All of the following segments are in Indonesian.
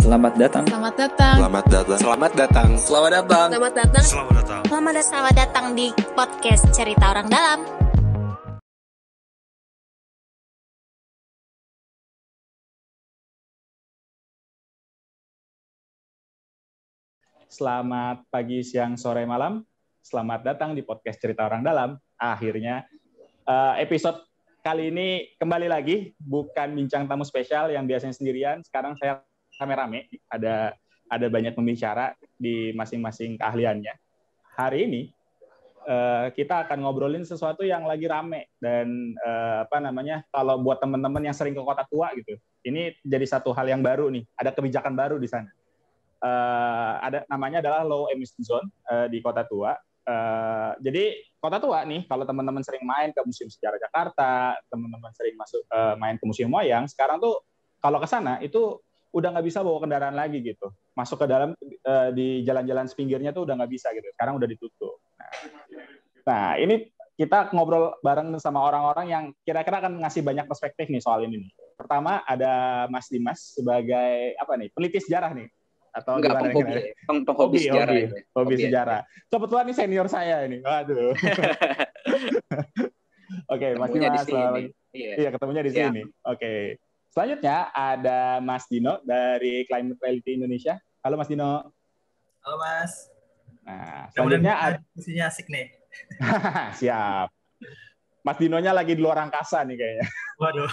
Selamat datang. Selamat datang. Selamat datang. Selamat datang. Selamat datang. Selamat datang. Selamat datang. Selamat datang di podcast Cerita Orang Dalam. Selamat pagi, siang, sore, malam. Selamat datang di podcast Cerita Orang Dalam. Akhirnya episode kali ini kembali lagi, bukan bincang tamu spesial yang biasanya sendirian. Sekarang saya rame-rame, ada banyak pembicara di masing-masing keahliannya. Hari ini kita akan ngobrolin sesuatu yang lagi rame dan kalau buat teman-teman yang sering ke Kota Tua gitu, ini jadi satu hal yang baru nih. Ada kebijakan baru di sana. Namanya adalah low emission zone di Kota Tua. Jadi Kota Tua nih, kalau teman-teman sering main ke Museum Sejarah Jakarta, teman-teman sering main ke Museum Wayang, sekarang tuh kalau ke sana itu udah nggak bisa bawa kendaraan lagi gitu. Masuk ke dalam di jalan-jalan sepinggirnya tuh udah nggak bisa gitu. Sekarang udah ditutup. Nah, ini kita ngobrol bareng sama orang-orang yang kira-kira akan ngasih banyak perspektif nih soal ini nih. Pertama ada Mas Dimas sebagai peneliti sejarah nih. Atau enggak, penghobi sejarah. Hobi sejarah. Kebetulan ini senior saya ini. Waduh. Oke, Mas Dimas. Iya, ketemunya di sini. Oke. Selanjutnya ada Mas Dino dari Climate Reality Indonesia. Halo Mas Dino. Halo Mas. Nah, selanjutnya isinya asik nih. Siap. Mas Dinonya lagi di luar angkasa nih kayaknya. Waduh.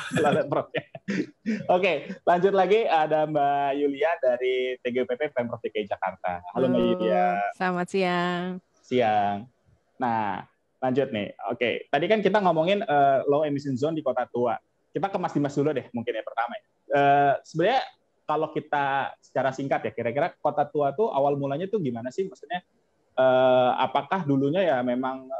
Oke, lanjut lagi ada Mbak Yulia dari TGPP Pemprov DKI Jakarta. Halo Mbak Yulia. Selamat siang. Siang. Nah, lanjut nih. Oke, tadi kan kita ngomongin low emission zone di Kota Tua. Kita ke Mas Dimas dulu deh, mungkin yang pertama. Sebenarnya kalau kita secara singkat ya, kira-kira Kota Tua tuh awal mulanya tuh gimana sih? Maksudnya, apakah dulunya ya memang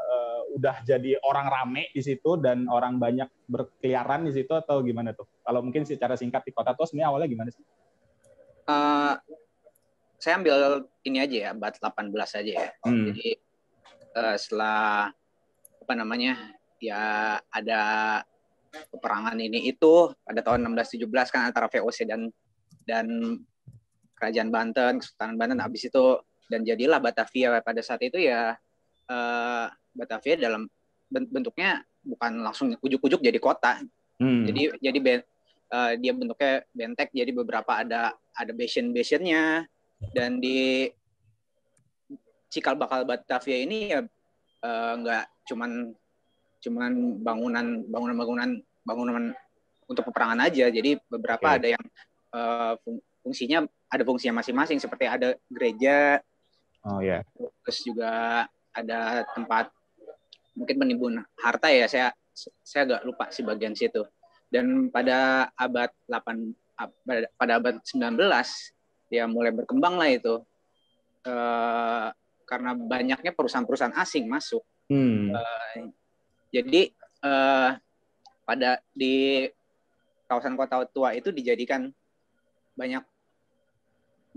udah jadi orang rame di situ dan orang banyak berkeliaran di situ atau gimana tuh? Kalau mungkin secara singkat di Kota Tua sebenarnya awalnya gimana sih? Saya ambil ini aja ya, abad 18 aja ya. Jadi setelah ya ada peperangan ini itu pada tahun 1617 kan antara VOC dan Kerajaan Banten, Kesultanan Banten, habis itu dan jadilah Batavia. Pada saat itu ya Batavia dalam bentuknya bukan langsung ujuk-ujuk jadi kota. Jadi dia bentuknya bentek, jadi beberapa ada basin-basinnya, dan di cikal bakal Batavia ini ya nggak cuman bangunan untuk peperangan aja. Jadi beberapa ada yang fungsinya masing-masing, seperti ada gereja. Terus juga ada tempat mungkin penimbun harta ya, saya agak lupa sih bagian situ. Dan pada abad 19 ya mulai berkembang lah itu karena banyaknya perusahaan-perusahaan asing masuk. Jadi di kawasan Kota Tua itu dijadikan banyak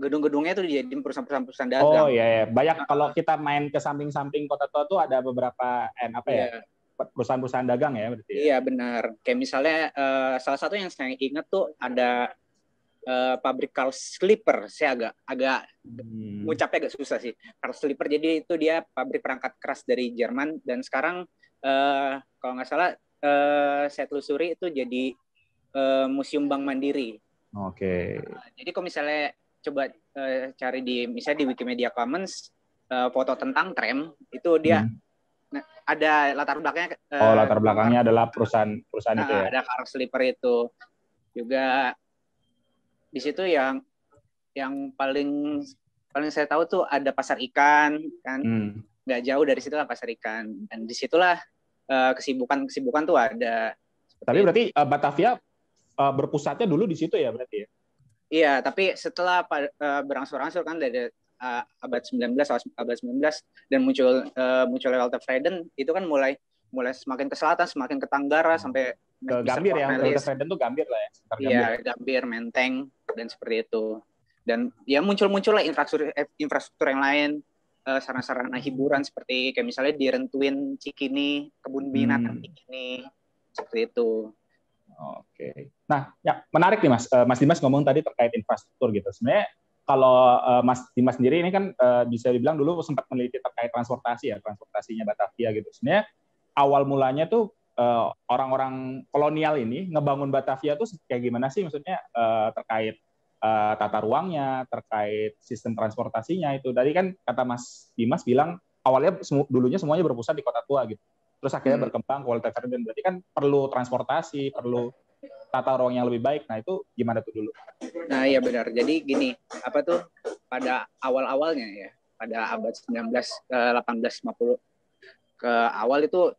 gedung-gedungnya itu dijadiin perusahaan-perusahaan dagang. Oh iya. Banyak kalau kita main ke samping-samping Kota Tua tuh ada beberapa perusahaan-perusahaan dagang ya berarti. Iya benar. Kayak misalnya salah satu yang saya ingat tuh ada pabrik Carl Slipper. Saya agak ngucapnya agak susah sih. Carl Slipper, jadi itu dia pabrik perangkat keras dari Jerman, dan sekarang kalau nggak salah saya telusuri itu jadi Museum Bank Mandiri. Oke. Jadi kalau misalnya coba cari misalnya di Wikimedia Commons foto tentang tram itu dia ada latar belakangnya. Latar belakangnya adalah perusahaan itu ya. Ada Carl Slipper itu juga di situ yang paling saya tahu tuh ada pasar ikan kan. Nggak jauh dari situ lah pasar ikan, dan disitulah kesibukan tuh ada. Tapi berarti Batavia berpusatnya dulu di situ ya berarti ya? Iya, tapi setelah berangsur-angsur kan dari abad 19 dan muncul Walter Freden, itu kan mulai semakin ke selatan, semakin ke Tenggara sampai ke Gambir ya. Walter Freden tuh Gambir lah ya. Iya, Gambir, Menteng dan seperti itu. Dan ya muncullah infrastruktur yang lain, sarana-sarana hiburan seperti kayak misalnya di Rentuin Cikini, kebun binatang Cikini, seperti itu. Oke. Nah, ya menarik nih Mas. Mas Dimas ngomong tadi terkait infrastruktur gitu. Sebenarnya kalau Mas Dimas sendiri ini kan bisa dibilang dulu sempat meneliti terkait transportasi ya, transportasinya Batavia gitu. Sebenarnya awal mulanya tuh orang-orang kolonial ini ngebangun Batavia tuh kayak gimana sih? Maksudnya terkait tata ruangnya, terkait sistem transportasinya itu. Tadi kan kata Mas Dimas bilang awalnya dulunya semuanya berpusat di Kota Tua gitu. Terus akhirnya berkembang ke Walter Ferdinand. Berarti kan perlu transportasi, perlu tata ruang yang lebih baik. Nah, itu gimana tuh dulu? Nah, iya benar. Jadi gini, apa tuh pada awal-awalnya ya, pada abad 19 1850 ke awal itu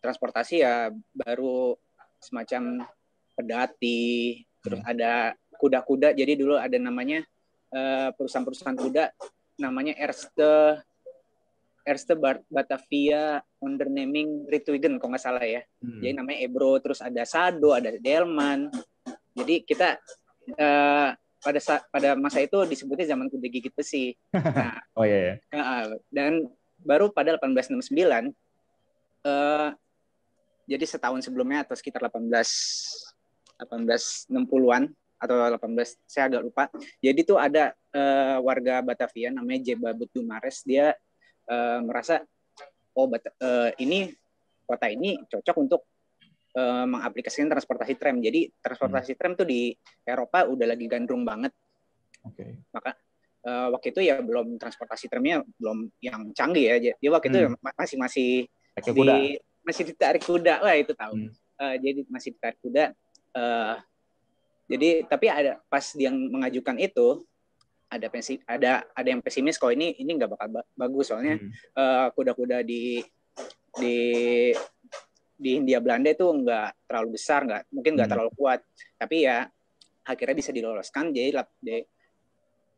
transportasi ya baru semacam pedati, terus ada kuda-kuda. Jadi dulu ada namanya perusahaan-perusahaan kuda namanya Erste Batavia Ondernaming Ritwigen kalau nggak salah ya. Jadi namanya Ebro, terus ada Sado, ada Delman. Jadi kita pada masa itu disebutnya zaman kuda gigit besi. Nah, dan baru pada 1869, jadi setahun sebelumnya atau sekitar 1860-an atau 18, saya agak lupa. Jadi tuh ada warga Batavia namanya Jeba Betumares, dia merasa ini kota ini cocok untuk mengaplikasikan transportasi tram. Jadi transportasi tram tuh di Eropa udah lagi gandrung banget. Maka waktu itu ya belum transportasi tramnya belum yang canggih ya. Jadi waktu itu masih ditarik kuda. Wah, itu tahu. Jadi masih ditarik kuda. Jadi tapi ada pas dia mengajukan itu ada yang pesimis kalau ini nggak bakal bagus soalnya kuda-kuda di Hindia Belanda itu nggak terlalu besar, mungkin nggak terlalu kuat, tapi ya akhirnya bisa diloloskan. Jadi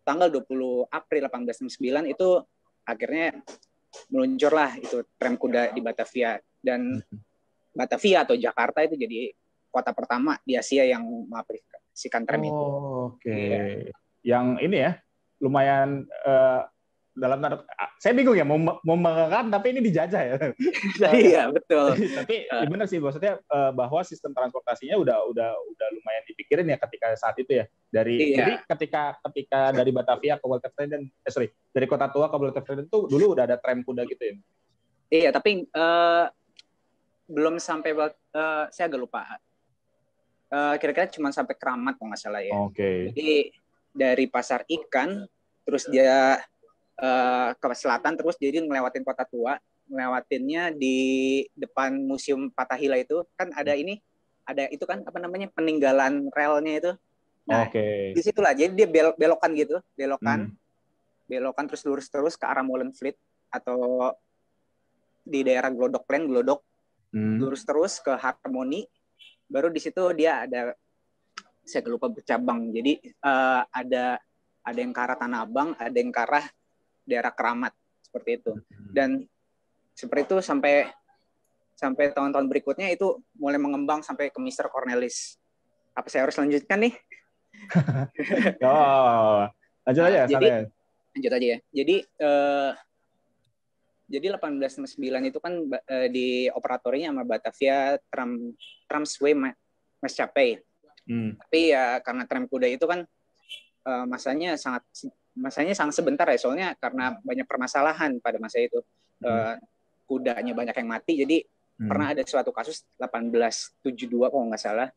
tanggal 20 April 1869 itu akhirnya meluncurlah itu tram kuda di Batavia, dan Batavia atau Jakarta itu jadi kota pertama di Asia yang mengaplikasikan tram itu. Iya. Yang ini ya lumayan dalam tanda, saya bingung ya mau mengatakan tapi ini dijajah ya. Iya betul. Tapi benar sih maksudnya bahwa sistem transportasinya udah lumayan dipikirin ya ketika saat itu ya. Jadi ketika dari Batavia ke Walter Ferdinand, dari Kota Tua ke Walter Ferdinand itu dulu udah ada tram kuda gitu ya. Iya, tapi belum sampai saya agak lupa. Kira-kira cuma sampai Keramat kalau nggak salah ya. Jadi dari Pasar Ikan terus dia ke selatan, terus jadi ngelewatin Kota Tua, ngelewatinnya di depan Museum Fathahillah itu kan ada itu kan apa namanya peninggalan relnya itu. Nah, di situlah jadi dia belokan terus lurus terus ke arah Molenvliet atau di daerah Glodok, lurus terus ke Harmony, baru di situ dia ada, saya lupa bercabang. Jadi ada yang ke arah Tanah Abang, ada yang ke arah daerah Keramat, seperti itu. Dan seperti itu sampai tahun-tahun berikutnya itu mulai mengembang sampai ke Mr. Cornelis. Apa saya harus lanjutkan nih? Lanjut aja. Lanjut aja ya. Jadi 1869 itu kan di operatornya sama Batavia Tramsway Maskapai. Tapi ya karena tram kuda itu kan masanya sangat sebentar ya, soalnya karena banyak permasalahan pada masa itu. Kudanya banyak yang mati, jadi pernah ada suatu kasus 1872 kalau nggak salah.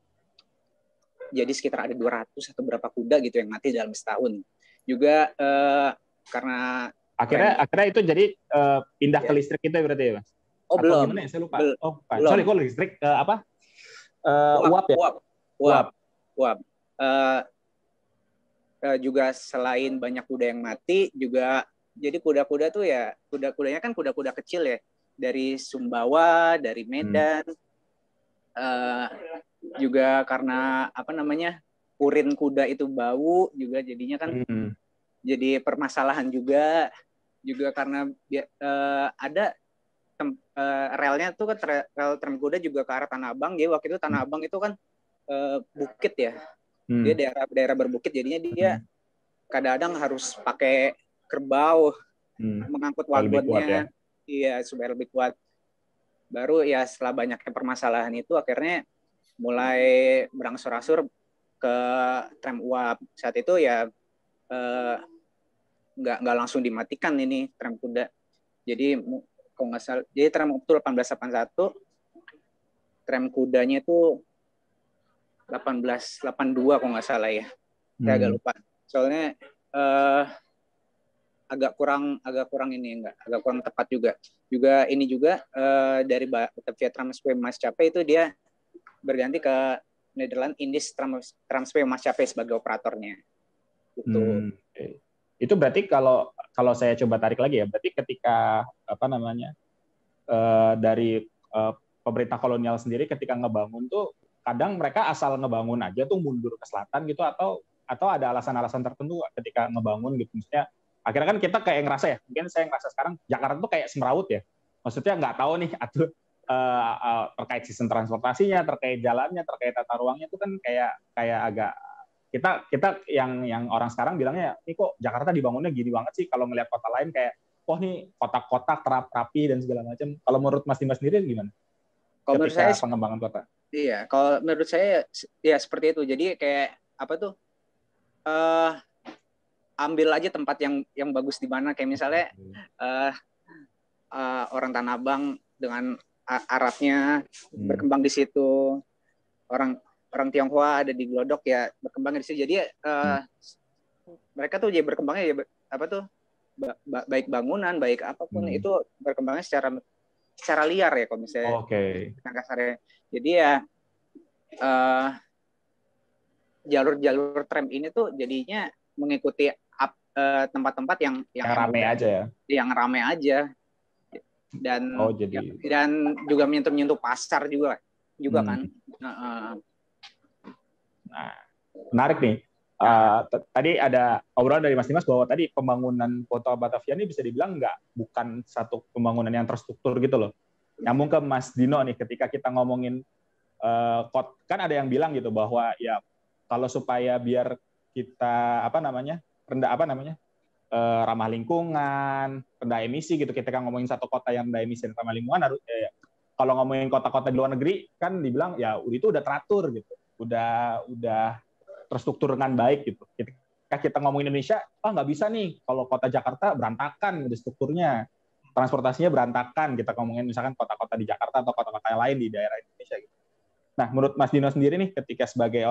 Jadi sekitar ada 200 atau berapa kuda gitu yang mati dalam setahun. Juga karena akhirnya itu jadi pindah ke listrik itu berarti ya, Mas? Belum. Gimana ya? Saya lupa. Sorry, kok listrik apa? Uap ya? Uap. Juga selain banyak kuda yang mati, juga jadi kuda-kuda tuh ya, kuda-kudanya kan kuda-kuda kecil ya, dari Sumbawa, dari Medan, juga karena apa namanya urin kuda itu bau juga, jadinya kan jadi permasalahan juga karena ada relnya tuh kan rel tram kuda juga ke arah Tanah Abang. Jadi waktu itu Tanah Abang itu kan bukit ya. Dia daerah berbukit, jadinya dia kadang-kadang harus pakai kerbau mengangkut wagonnya, iya supaya lebih kuat. Baru ya setelah banyaknya permasalahan itu akhirnya mulai berangsur-angsur ke tram uap. Saat itu ya nggak langsung dimatikan ini tram kuda. Jadi kalau nggak salah, jadi tram uap itu 1881, tram kudanya itu 1882 kalau nggak salah ya. Saya agak lupa. Soalnya agak kurang tepat juga. Juga ini juga dari Batavia Transway Maskapai itu dia berganti ke Netherlands Indies Transway Maskapai sebagai operatornya. Gitu. Okay. Itu berarti kalau saya coba tarik lagi ya, berarti ketika dari pemerintah kolonial sendiri ketika ngebangun tuh kadang mereka asal ngebangun aja tuh mundur ke selatan gitu, atau ada alasan-alasan tertentu ketika ngebangun gitu. Maksudnya akhirnya kan kita kayak ngerasa ya, mungkin saya ngerasa sekarang Jakarta tuh kayak semrawut ya. Maksudnya nggak tahu nih terkait sistem transportasinya, terkait jalannya, terkait tata ruangnya itu kan kayak agak kita yang orang sekarang bilangnya ini kok Jakarta dibangunnya gini banget sih, kalau ngelihat kota lain kayak nih kotak-kotak rapi dan segala macam. Kalau menurut Mas Dimas sendiri gimana? Kalau menurut saya pengembangan kota. Iya, kalau menurut saya ya seperti itu. Jadi kayak apa tuh? Ambil aja tempat yang bagus di mana, kayak misalnya orang Tanah Abang dengan Arabnya berkembang di situ, orang Tionghoa ada di Glodok ya berkembang di situ. Jadi mereka tuh jadi berkembangnya ya baik bangunan, baik apapun itu berkembangnya secara liar ya kalau misalnya kasarnya. Jadi ya jalur tram ini tuh jadinya mengikuti tempat-tempat yang ramai aja ya. Yang ramai aja. Dan juga menyentuh pasar juga kan. Nah, menarik nih. Tadi ada obrolan dari Mas Dimas bahwa tadi pembangunan Kota Batavia ini bisa dibilang bukan satu pembangunan yang terstruktur gitu loh. Nyambung ke Mas Dino nih, ketika kita ngomongin kan ada yang bilang gitu bahwa ya kalau supaya biar kita ramah lingkungan, rendah emisi gitu. Ketika ngomongin satu kota yang rendah emisi dan ramah lingkungan, harus kalau ngomongin kota-kota di luar negeri kan dibilang ya itu udah teratur gitu, udah terstruktur dengan baik gitu. Ketika kita ngomongin Indonesia, nggak bisa nih kalau kota Jakarta berantakan gitu strukturnya, transportasinya berantakan. Kita ngomongin misalkan kota-kota di Jakarta atau kota-kota lain di daerah Indonesia gitu. Nah, menurut Mas Dino sendiri nih, ketika sebagai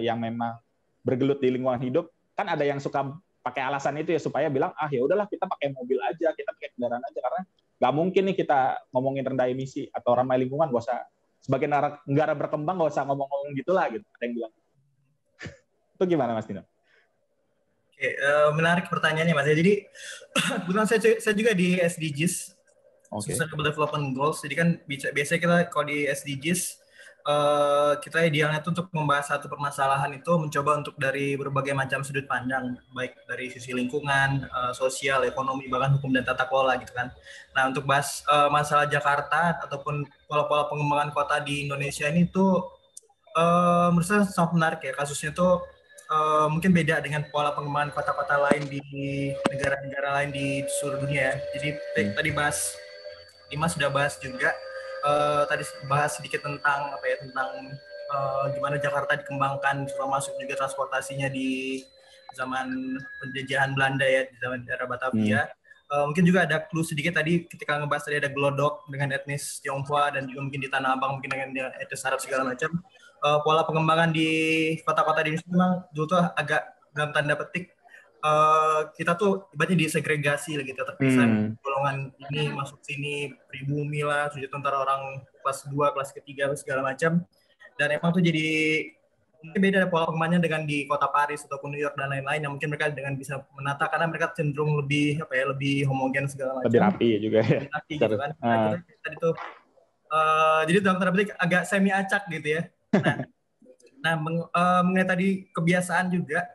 yang memang bergelut di lingkungan hidup, kan ada yang suka pakai alasan itu ya supaya bilang ya udahlah kita pakai mobil aja, kita pakai kendaraan aja, karena nggak mungkin nih kita ngomongin rendah emisi atau ramah lingkungan, nggak usah sebagai negara berkembang nggak usah ngomong-ngomong gitulah gitu. Ada yang bilang. Itu gimana Mas Dino? Oke, menarik pertanyaannya Mas. Jadi kebetulan saya juga di SDGs, Sustainable Development Goals. Jadi kan biasanya kita kalau di SDGs kita idealnya itu untuk membahas satu permasalahan itu mencoba untuk dari berbagai macam sudut pandang, baik dari sisi lingkungan, sosial, ekonomi, bahkan hukum dan tata kelola gitu kan. Nah, untuk bahas masalah Jakarta ataupun pola-pola pengembangan kota di Indonesia ini tuh menurut saya sangat menarik ya. Kasusnya tuh mungkin beda dengan pola pengembangan kota-kota lain di negara-negara lain di seluruh dunia ya. Jadi tadi Dimas sudah bahas juga. Tadi bahas sedikit tentang gimana Jakarta dikembangkan, termasuk juga transportasinya di zaman penjajahan Belanda ya, di zaman era Batavia. Mungkin juga ada clue sedikit tadi ketika ngebahas tadi ada Glodok dengan etnis Tionghoa dan juga mungkin di Tanah Abang mungkin dengan etnis Arab segala macam. Pola pengembangan di kota-kota di Indonesia memang dulu tuh agak dalam tanda petik kita tuh ibaratnya disegregasi gitu, terpisah golongan ini masuk sini, pribumi lah, sujud tentara orang kelas 2, kelas ketiga segala macam. Dan emang tuh jadi mungkin beda pola pengembangannya dengan di kota Paris ataupun New York dan lain-lain yang mungkin mereka dengan bisa menata karena mereka cenderung lebih lebih homogen segala macam. Lebih rapi juga ya. Lebih rapi gitu kan. Nah, tadi tuh jadi dalam tanda petik agak semi acak gitu ya. Nah mengenai tadi kebiasaan juga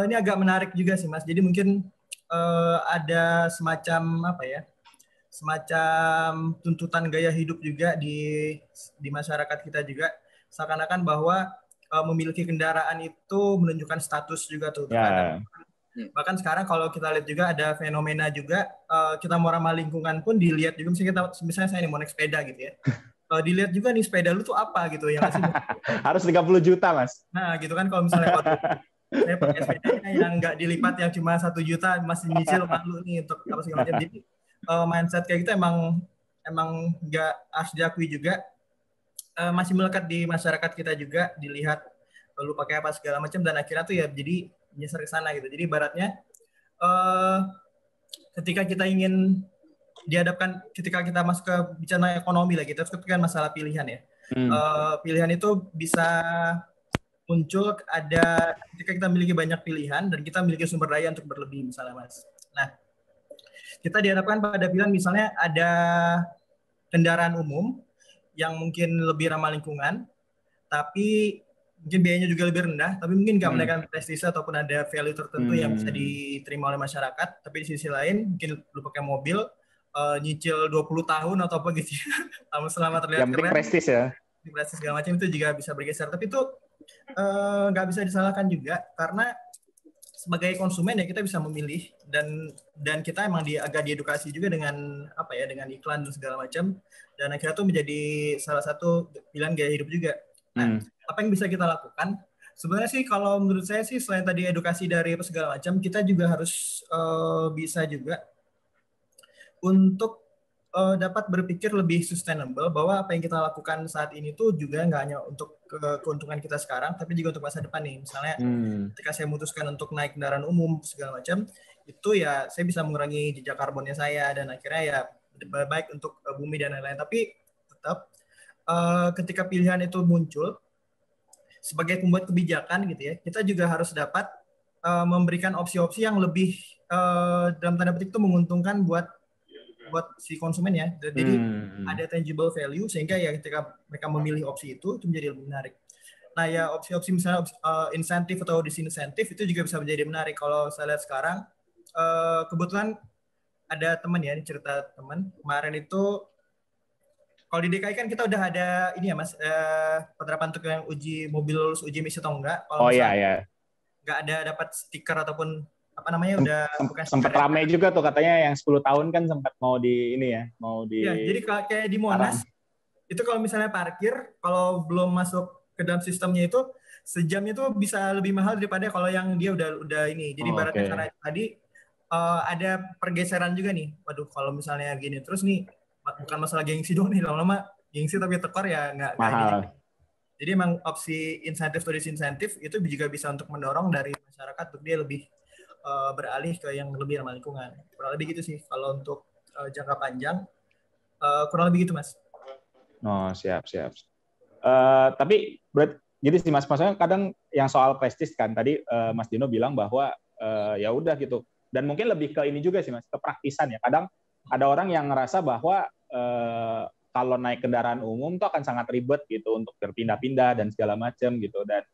ini agak menarik juga sih Mas. Jadi mungkin ada semacam semacam tuntutan gaya hidup juga di masyarakat kita juga, seakan-akan bahwa memiliki kendaraan itu menunjukkan status juga tuh. Bahkan sekarang kalau kita lihat juga ada fenomena juga kita mau ramah lingkungan pun dilihat juga, misalnya saya ini mau naik sepeda gitu ya. dilihat juga nih sepeda lu tuh apa gitu ya nggak sih? Harus 30 juta, Mas. Nah gitu kan kalau misalnya saya pakai sepedanya yang nggak dilipat yang cuma 1 juta masih nyicil malu nih untuk apa segala macam. Jadi mindset kayak gitu emang nggak harus diakui juga, masih melekat di masyarakat kita juga, dilihat lu pakai apa segala macam, dan akhirnya tuh ya jadi menyasar ke sana gitu. Jadi ibaratnya ketika kita ingin dihadapkan, ketika kita masuk ke bicara ekonomi lagi, terus kan masalah pilihan ya. Pilihan itu bisa muncul ada ketika kita memiliki banyak pilihan dan kita memiliki sumber daya untuk berlebih misalnya, Mas. Nah, kita dihadapkan pada pilihan misalnya ada kendaraan umum yang mungkin lebih ramah lingkungan, tapi mungkin biayanya juga lebih rendah, tapi mungkin nggak menaikkan prestise ataupun ada value tertentu yang bisa diterima oleh masyarakat. Tapi di sisi lain, mungkin lu pakai mobil, nyicil 20 tahun atau apa gitu, selama terlihat yang keren. prestis ya. Prestis segala macam itu juga bisa bergeser. Tapi itu nggak bisa disalahkan juga, karena sebagai konsumen ya kita bisa memilih, dan kita emang agak diedukasi juga dengan apa ya, dengan iklan dan segala macam, dan akhirnya itu menjadi salah satu pilihan gaya hidup juga. Nah, apa yang bisa kita lakukan? Sebenarnya sih kalau menurut saya sih, selain tadi edukasi dari segala macam, kita juga harus bisa juga untuk dapat berpikir lebih sustainable, bahwa apa yang kita lakukan saat ini tuh juga nggak hanya untuk keuntungan kita sekarang, tapi juga untuk masa depan nih. Misalnya ketika saya memutuskan untuk naik kendaraan umum segala macam, itu ya saya bisa mengurangi jejak karbonnya saya, dan akhirnya ya baik untuk bumi dan lain-lain. Tapi tetap ketika pilihan itu muncul sebagai pembuat kebijakan gitu ya, kita juga harus dapat memberikan opsi-opsi yang lebih dalam tanda petik itu menguntungkan buat si konsumen ya. Jadi ada tangible value, sehingga ya ketika mereka memilih opsi itu menjadi lebih menarik. Nah ya, opsi-opsi misalnya insentif atau disinsentif itu juga bisa menjadi menarik. Kalau saya lihat sekarang, kebetulan ada teman ya, cerita teman kemarin itu, kalau di DKI kan kita udah ada ini ya Mas, penerapan untuk yang uji mobil lulus uji emisi atau enggak. Kalau iya. Nggak ada dapat stiker ataupun apa namanya, udah sempat ramai juga tuh katanya yang 10 tahun kan sempat mau di ini ya, mau di. Ya, jadi kayak di Monas itu kalau misalnya parkir, kalau belum masuk ke dalam sistemnya itu sejamnya itu bisa lebih mahal daripada kalau yang dia udah ini. Jadi ibaratnya karena tadi ada pergeseran juga nih. Waduh, kalau misalnya gini terus nih, bukan masalah gengsi dong nih, lama-lama gengsi tapi tekor ya nggak mahal. Jadi emang opsi insentif atau disinsentif itu juga bisa untuk mendorong dari masyarakat untuk dia lebih beralih ke yang lebih ramah lingkungan. Kurang lebih gitu sih kalau untuk jangka panjang, kurang lebih gitu Mas. Oh, siap. Tapi jadi sih Mas, maksudnya kadang yang soal prestis kan tadi Mas Dino bilang bahwa ya udah gitu, dan mungkin lebih ke ini juga sih Mas, ke praktisan ya. Kadang ada orang yang ngerasa bahwa kalau naik kendaraan umum tuh akan sangat ribet gitu untuk berpindah-pindah dan segala macam gitu, dan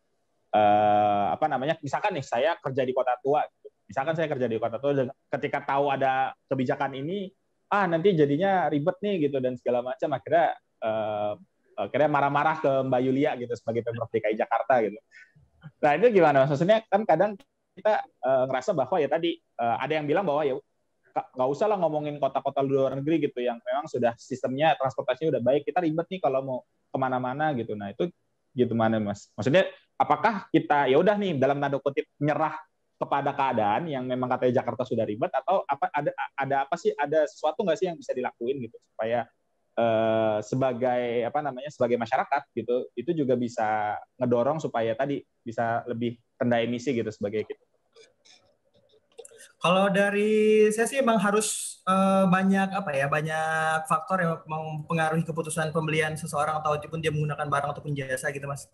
misalkan nih saya kerja di kota tua gitu. Misalkan saya kerja di kota tua, dan ketika tahu ada kebijakan ini, nanti jadinya ribet nih gitu dan segala macam, akhirnya marah-marah ke Mbak Yulia gitu sebagai Pemprov DKI Jakarta gitu. Nah itu gimana Mas? Maksudnya kan kadang kita ngerasa bahwa ya tadi ada yang bilang bahwa ya nggak usah lah ngomongin kota-kota luar negeri gitu yang memang sudah sistemnya transportasinya udah baik, kita ribet nih kalau mau kemana-mana gitu. Nah itu gimana Mas? Maksudnya apakah kita ya udah nih dalam tanda kutip nyerah kepada keadaan yang memang katanya Jakarta sudah ribet, atau ada apa sih, ada sesuatu nggak sih yang bisa dilakuin gitu supaya sebagai sebagai masyarakat gitu itu juga bisa ngedorong supaya tadi bisa lebih rendah emisi gitu sebagai gitu. Kalau dari saya sih emang harus banyak faktor yang mempengaruhi keputusan pembelian seseorang, ataupun dia menggunakan barang ataupun jasa gitu Mas.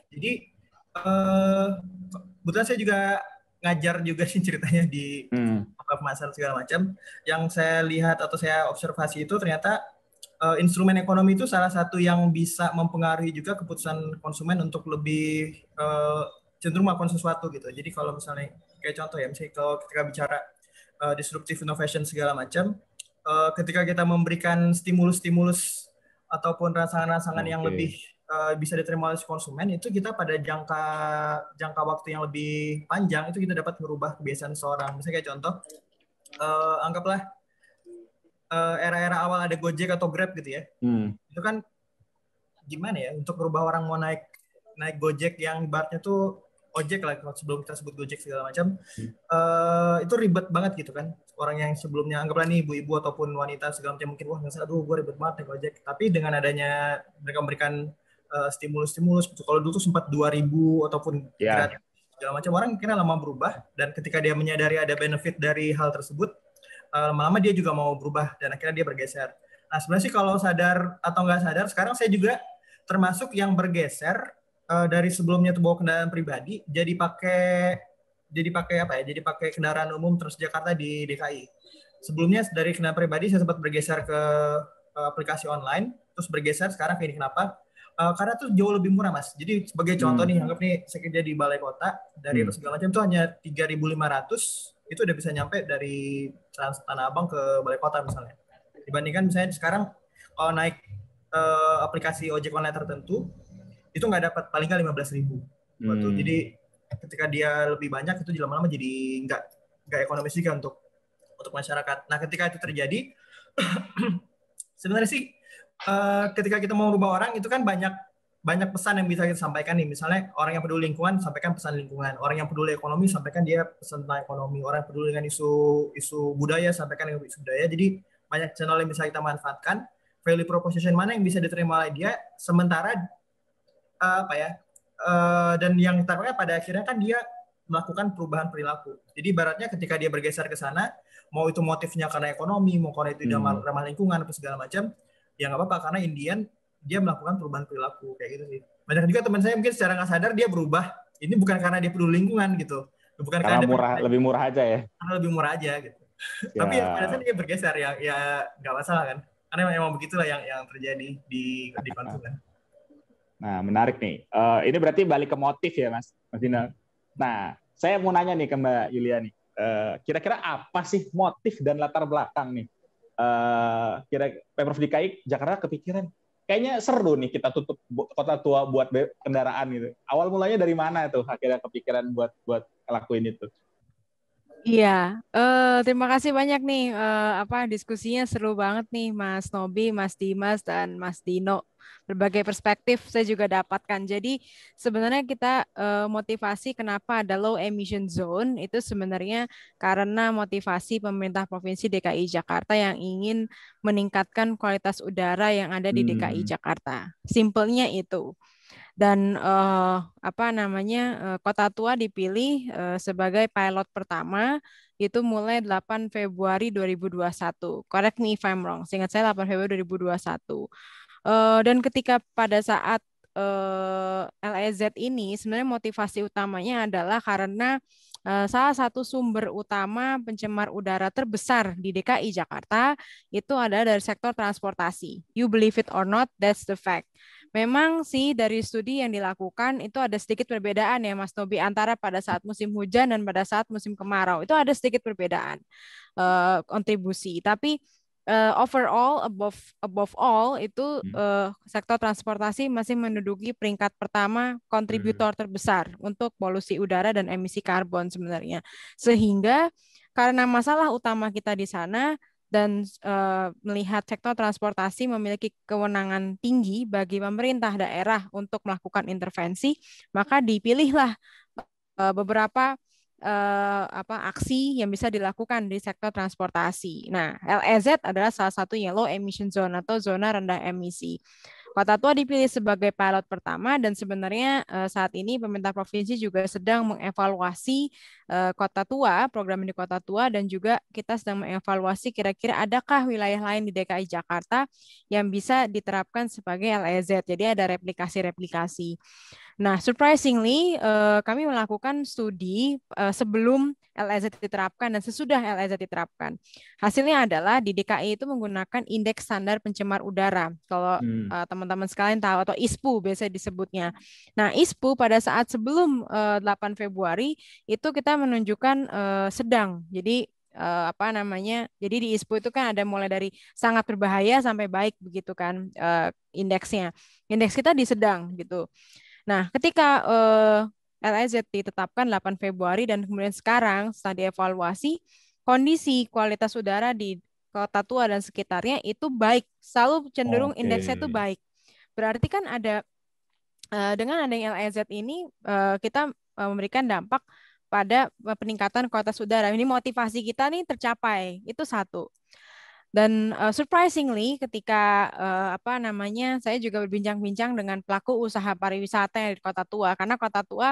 Jadi kebetulan saya juga ngajar juga sih ceritanya di pemasaran segala macam. Yang saya lihat atau saya observasi itu ternyata instrumen ekonomi itu salah satu yang bisa mempengaruhi juga keputusan konsumen untuk lebih cenderung melakukan sesuatu gitu. Jadi kalau misalnya kayak contoh ya, misalnya kalau ketika bicara disruptive innovation segala macam, ketika kita memberikan stimulus ataupun rangsangan-rangsangan yang lebih bisa diterima oleh konsumen, itu kita pada jangka waktu yang lebih panjang itu kita dapat merubah kebiasaan seorang. Misalnya kayak contoh, anggaplah era-era awal ada Gojek atau Grab gitu ya. Itu kan gimana ya, untuk merubah orang mau naik Gojek yang ibaratnya tuh ojek lah kalau sebelum kita sebut Gojek segala macam, itu ribet banget gitu kan. Orang yang sebelumnya anggaplah nih ibu-ibu ataupun wanita segala macam mungkin wah nggak aduh gue ribet banget naik Gojek. Tapi dengan adanya mereka memberikan stimulus gitu. Kalau dulu tuh sempat 2.000 ataupun gratis segala macam, orang kira lama berubah, dan ketika dia menyadari ada benefit dari hal tersebut, lama-lama dia juga mau berubah dan akhirnya dia bergeser. Nah sebenarnya sih kalau sadar atau nggak sadar, sekarang saya juga termasuk yang bergeser dari sebelumnya tuh bawa kendaraan pribadi jadi pakai apa ya? Jadi pakai kendaraan umum Transjakarta di DKI. Sebelumnya dari kendaraan pribadi saya sempat bergeser ke aplikasi online, terus bergeser sekarang ke ini. Kenapa? Karena tuh jauh lebih murah, Mas. Jadi sebagai contoh nih, anggap nih saya kerja di balai kota, dari segala macam itu hanya 3.500, itu udah bisa nyampe dari Tanah Abang ke balai kota misalnya. Dibandingkan misalnya sekarang kalau naik aplikasi ojek online tertentu, itu nggak dapat, paling nggak 15.000. Jadi ketika dia lebih banyak itu lama-lama jadi nggak ekonomis juga untuk masyarakat. Nah ketika itu terjadi, sebenarnya sih ketika kita mau merubah orang itu kan banyak pesan yang bisa kita sampaikan nih. Misalnya orang yang peduli lingkungan sampaikan pesan lingkungan, orang yang peduli ekonomi sampaikan dia pesan tentang ekonomi, orang yang peduli dengan isu budaya sampaikan dengan isu budaya. Jadi banyak channel yang bisa kita manfaatkan. Value proposition mana yang bisa diterima oleh dia, sementara dan yang terpakai pada akhirnya kan dia melakukan perubahan perilaku. Jadi ibaratnya ketika dia bergeser ke sana, mau itu motifnya karena ekonomi, mau karena itu ramah lingkungan atau segala macam, ya nggak apa-apa, karena Indian dia melakukan perubahan perilaku kayak gitu sih. Banyak juga teman saya mungkin secara nggak sadar dia berubah. Ini bukan karena dia peduli lingkungan gitu, bukan karena lebih murah aja ya. Karena lebih murah aja gitu. Tapi pada saat dia bergeser ya nggak masalah kan. Karena memang begitulah yang terjadi di konsumen. Nah, menarik nih. Ini berarti balik ke motif ya, Mas Dino. Nah, saya mau nanya nih ke Mbak Yulia nih. Kira-kira apa sih motif dan latar belakang nih? Kira Pemprov DKI Jakarta kepikiran, kayaknya seru nih kita tutup kota tua buat kendaraan gitu. Awal mulanya dari mana tuh akhirnya kepikiran buat ngelakuin itu? Iya, terima kasih banyak nih. Diskusinya seru banget nih, Mas Nobi, Mas Dimas, dan Mas Dino. Berbagai perspektif saya juga dapatkan. Jadi sebenarnya kita motivasi kenapa ada low emission zone itu sebenarnya karena motivasi pemerintah Provinsi DKI Jakarta yang ingin meningkatkan kualitas udara yang ada di DKI Jakarta. Simpelnya itu. Dan Kota Tua dipilih sebagai pilot pertama itu mulai 8 Februari 2021. Correct me if I'm wrong. Seingat saya 8 Februari 2021. Dan ketika pada saat LEZ ini sebenarnya motivasi utamanya adalah karena salah satu sumber utama pencemar udara terbesar di DKI Jakarta itu adalah dari sektor transportasi. You believe it or not, that's the fact. Memang sih dari studi yang dilakukan itu ada sedikit perbedaan ya Mas Nobi antara pada saat musim hujan dan pada saat musim kemarau. Itu ada sedikit perbedaan kontribusi. Tapi overall above all itu sektor transportasi masih menduduki peringkat pertama kontributor terbesar untuk polusi udara dan emisi karbon sebenarnya. Sehingga karena masalah utama kita di sana dan melihat sektor transportasi memiliki kewenangan tinggi bagi pemerintah daerah untuk melakukan intervensi, maka dipilihlah beberapa aksi yang bisa dilakukan di sektor transportasi. Nah, LEZ adalah salah satunya low emission zone atau zona rendah emisi. Kota Tua dipilih sebagai pilot pertama dan sebenarnya saat ini pemerintah provinsi juga sedang mengevaluasi Kota Tua, program di Kota Tua, dan juga kita sedang mengevaluasi kira-kira adakah wilayah lain di DKI Jakarta yang bisa diterapkan sebagai LEZ. Jadi ada replikasi-replikasi. Nah, surprisingly, kami melakukan studi sebelum LEZ diterapkan dan sesudah LEZ diterapkan. Hasilnya adalah di DKI itu menggunakan indeks standar pencemar udara. Kalau teman-teman sekalian tahu, atau ISPU biasa disebutnya. Nah, ISPU pada saat sebelum 8 Februari itu kita menunjukkan sedang. Jadi jadi di ISPU itu kan ada mulai dari sangat berbahaya sampai baik begitu kan indeksnya. Indeks kita di sedang gitu. Nah, ketika LEZ ditetapkan 8 Februari dan kemudian sekarang setelah dievaluasi, kondisi kualitas udara di Kota Tua dan sekitarnya itu baik, selalu cenderung indeksnya itu baik. berarti kan ada dengan adanya LEZ ini kita memberikan dampak pada peningkatan kualitas udara. Ini motivasi kita nih tercapai. Itu satu. Dan surprisingly ketika saya juga berbincang-bincang dengan pelaku usaha pariwisata yang di Kota Tua, karena Kota Tua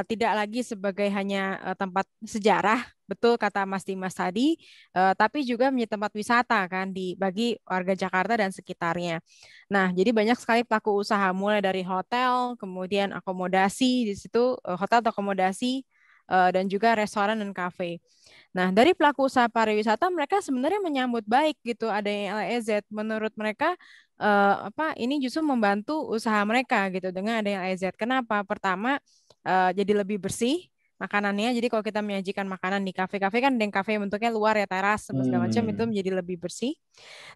tidak lagi sebagai hanya tempat sejarah, betul kata Mas Dimas tadi, tapi juga menjadi tempat wisata kan bagi warga Jakarta dan sekitarnya. Nah, jadi banyak sekali pelaku usaha mulai dari hotel, kemudian akomodasi di situ, hotel atau akomodasi dan juga restoran dan kafe. Nah, dari pelaku usaha pariwisata mereka sebenarnya menyambut baik gitu adanya LEZ. Menurut mereka ini justru membantu usaha mereka gitu dengan adanya LEZ. Kenapa? Pertama, jadi lebih bersih makanannya. Jadi kalau kita menyajikan makanan di kafe-kafe kan, dan kafe bentuknya luar ya, teras segala macam, itu menjadi lebih bersih.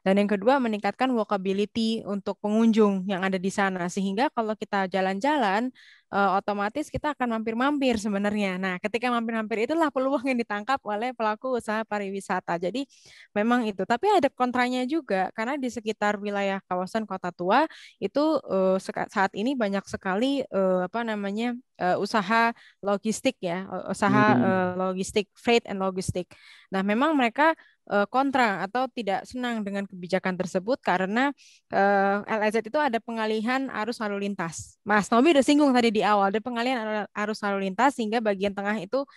Dan yang kedua, meningkatkan walkability untuk pengunjung yang ada di sana, sehingga kalau kita jalan-jalan otomatis kita akan mampir-mampir sebenarnya. Nah, ketika mampir-mampir itulah peluang yang ditangkap oleh pelaku usaha pariwisata. Jadi memang itu. Tapi ada kontranya juga, karena di sekitar wilayah kawasan Kota Tua itu saat ini banyak sekali usaha logistik ya, usaha logistik, freight and logistik. Nah, memang mereka kontra atau tidak senang dengan kebijakan tersebut karena LEZ itu ada pengalihan arus lalu lintas. Mas Nobi udah singgung tadi di awal, ada pengalihan arus lalu lintas sehingga bagian tengah itu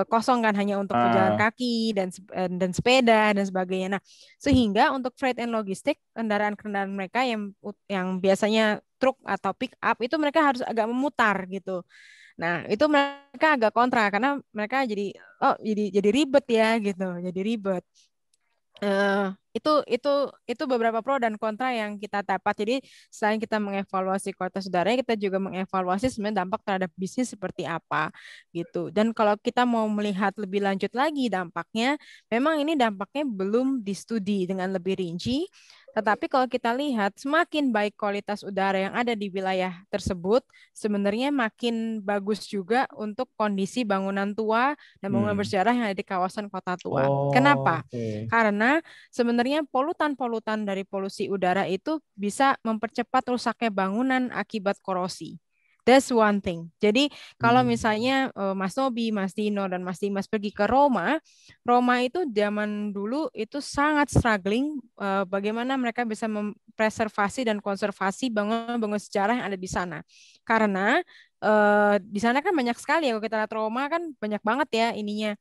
kosong kan, hanya untuk pejalan kaki dan sepeda dan sebagainya. Nah, sehingga untuk freight and logistik, kendaraan-kendaraan mereka yang biasanya truk atau pick up itu mereka harus agak memutar gitu. Nah, itu mereka agak kontra karena mereka jadi ribet ya gitu, jadi ribet. Itu beberapa pro dan kontra yang kita dapat. Jadi selain kita mengevaluasi kualitas udaranya, kita juga mengevaluasi sebenarnya dampak terhadap bisnis seperti apa gitu. Dan kalau kita mau melihat lebih lanjut lagi dampaknya, memang ini dampaknya belum distudi dengan lebih rinci. Tetapi kalau kita lihat semakin baik kualitas udara yang ada di wilayah tersebut, sebenarnya makin bagus juga untuk kondisi bangunan tua dan bangunan bersejarah yang ada di kawasan Kota Tua. Kenapa? Karena sebenarnya polutan-polutan dari polusi udara itu bisa mempercepat rusaknya bangunan akibat korosi. That's one thing. Jadi kalau misalnya Mas Nobi, Mas Dino, dan Mas Dimas pergi ke Roma itu zaman dulu itu sangat struggling bagaimana mereka bisa mempreservasi dan konservasi bangunan-bangunan sejarah yang ada di sana. Karena di sana kan banyak sekali ya, kalau kita lihat Roma kan banyak banget ya ininya,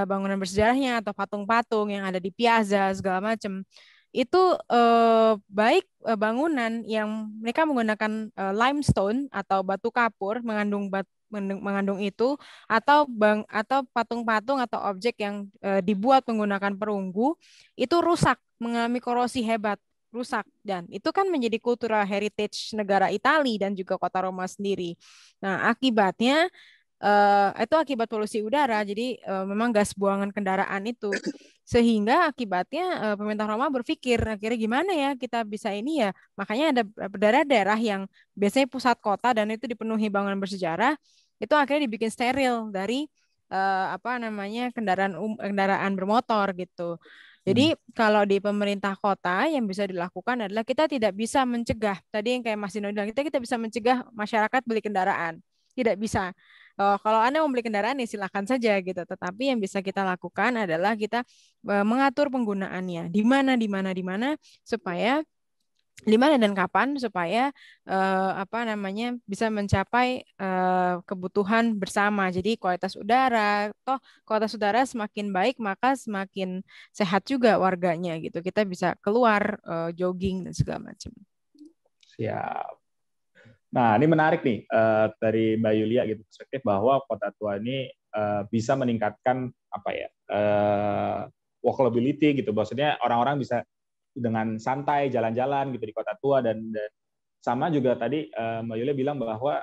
bangunan bersejarahnya atau patung-patung yang ada di piazza segala macam. Itu baik bangunan yang mereka menggunakan limestone atau batu kapur mengandung itu, atau patung-patung atau objek yang dibuat menggunakan perunggu itu rusak, mengalami korosi hebat, rusak, dan itu kan menjadi cultural heritage negara Italia dan juga kota Roma sendiri. Nah, akibatnya itu akibat polusi udara. Jadi memang gas buangan kendaraan itu, sehingga akibatnya pemerintah Roma berpikir akhirnya gimana ya kita bisa ini ya. Makanya ada daerah-daerah yang biasanya pusat kota dan itu dipenuhi bangunan bersejarah, itu akhirnya dibikin steril dari kendaraan bermotor gitu. Jadi kalau di pemerintah kota yang bisa dilakukan adalah kita tidak bisa mencegah, tadi yang kayak Mas Dino bilang, kita bisa mencegah masyarakat beli kendaraan. Tidak bisa. Kalau Anda mau beli kendaraan ya silakan saja gitu. Tetapi yang bisa kita lakukan adalah kita mengatur penggunaannya. Di mana supaya di mana dan kapan supaya bisa mencapai kebutuhan bersama. Jadi kualitas udara, kualitas udara semakin baik maka semakin sehat juga warganya gitu. Kita bisa keluar jogging dan segala macam. Siap. Nah, ini menarik nih dari Mbak Yulia gitu, perspektif bahwa Kota Tua ini bisa meningkatkan walkability gitu. Maksudnya orang-orang bisa dengan santai jalan-jalan gitu di Kota Tua, dan sama juga tadi Mbak Yulia bilang bahwa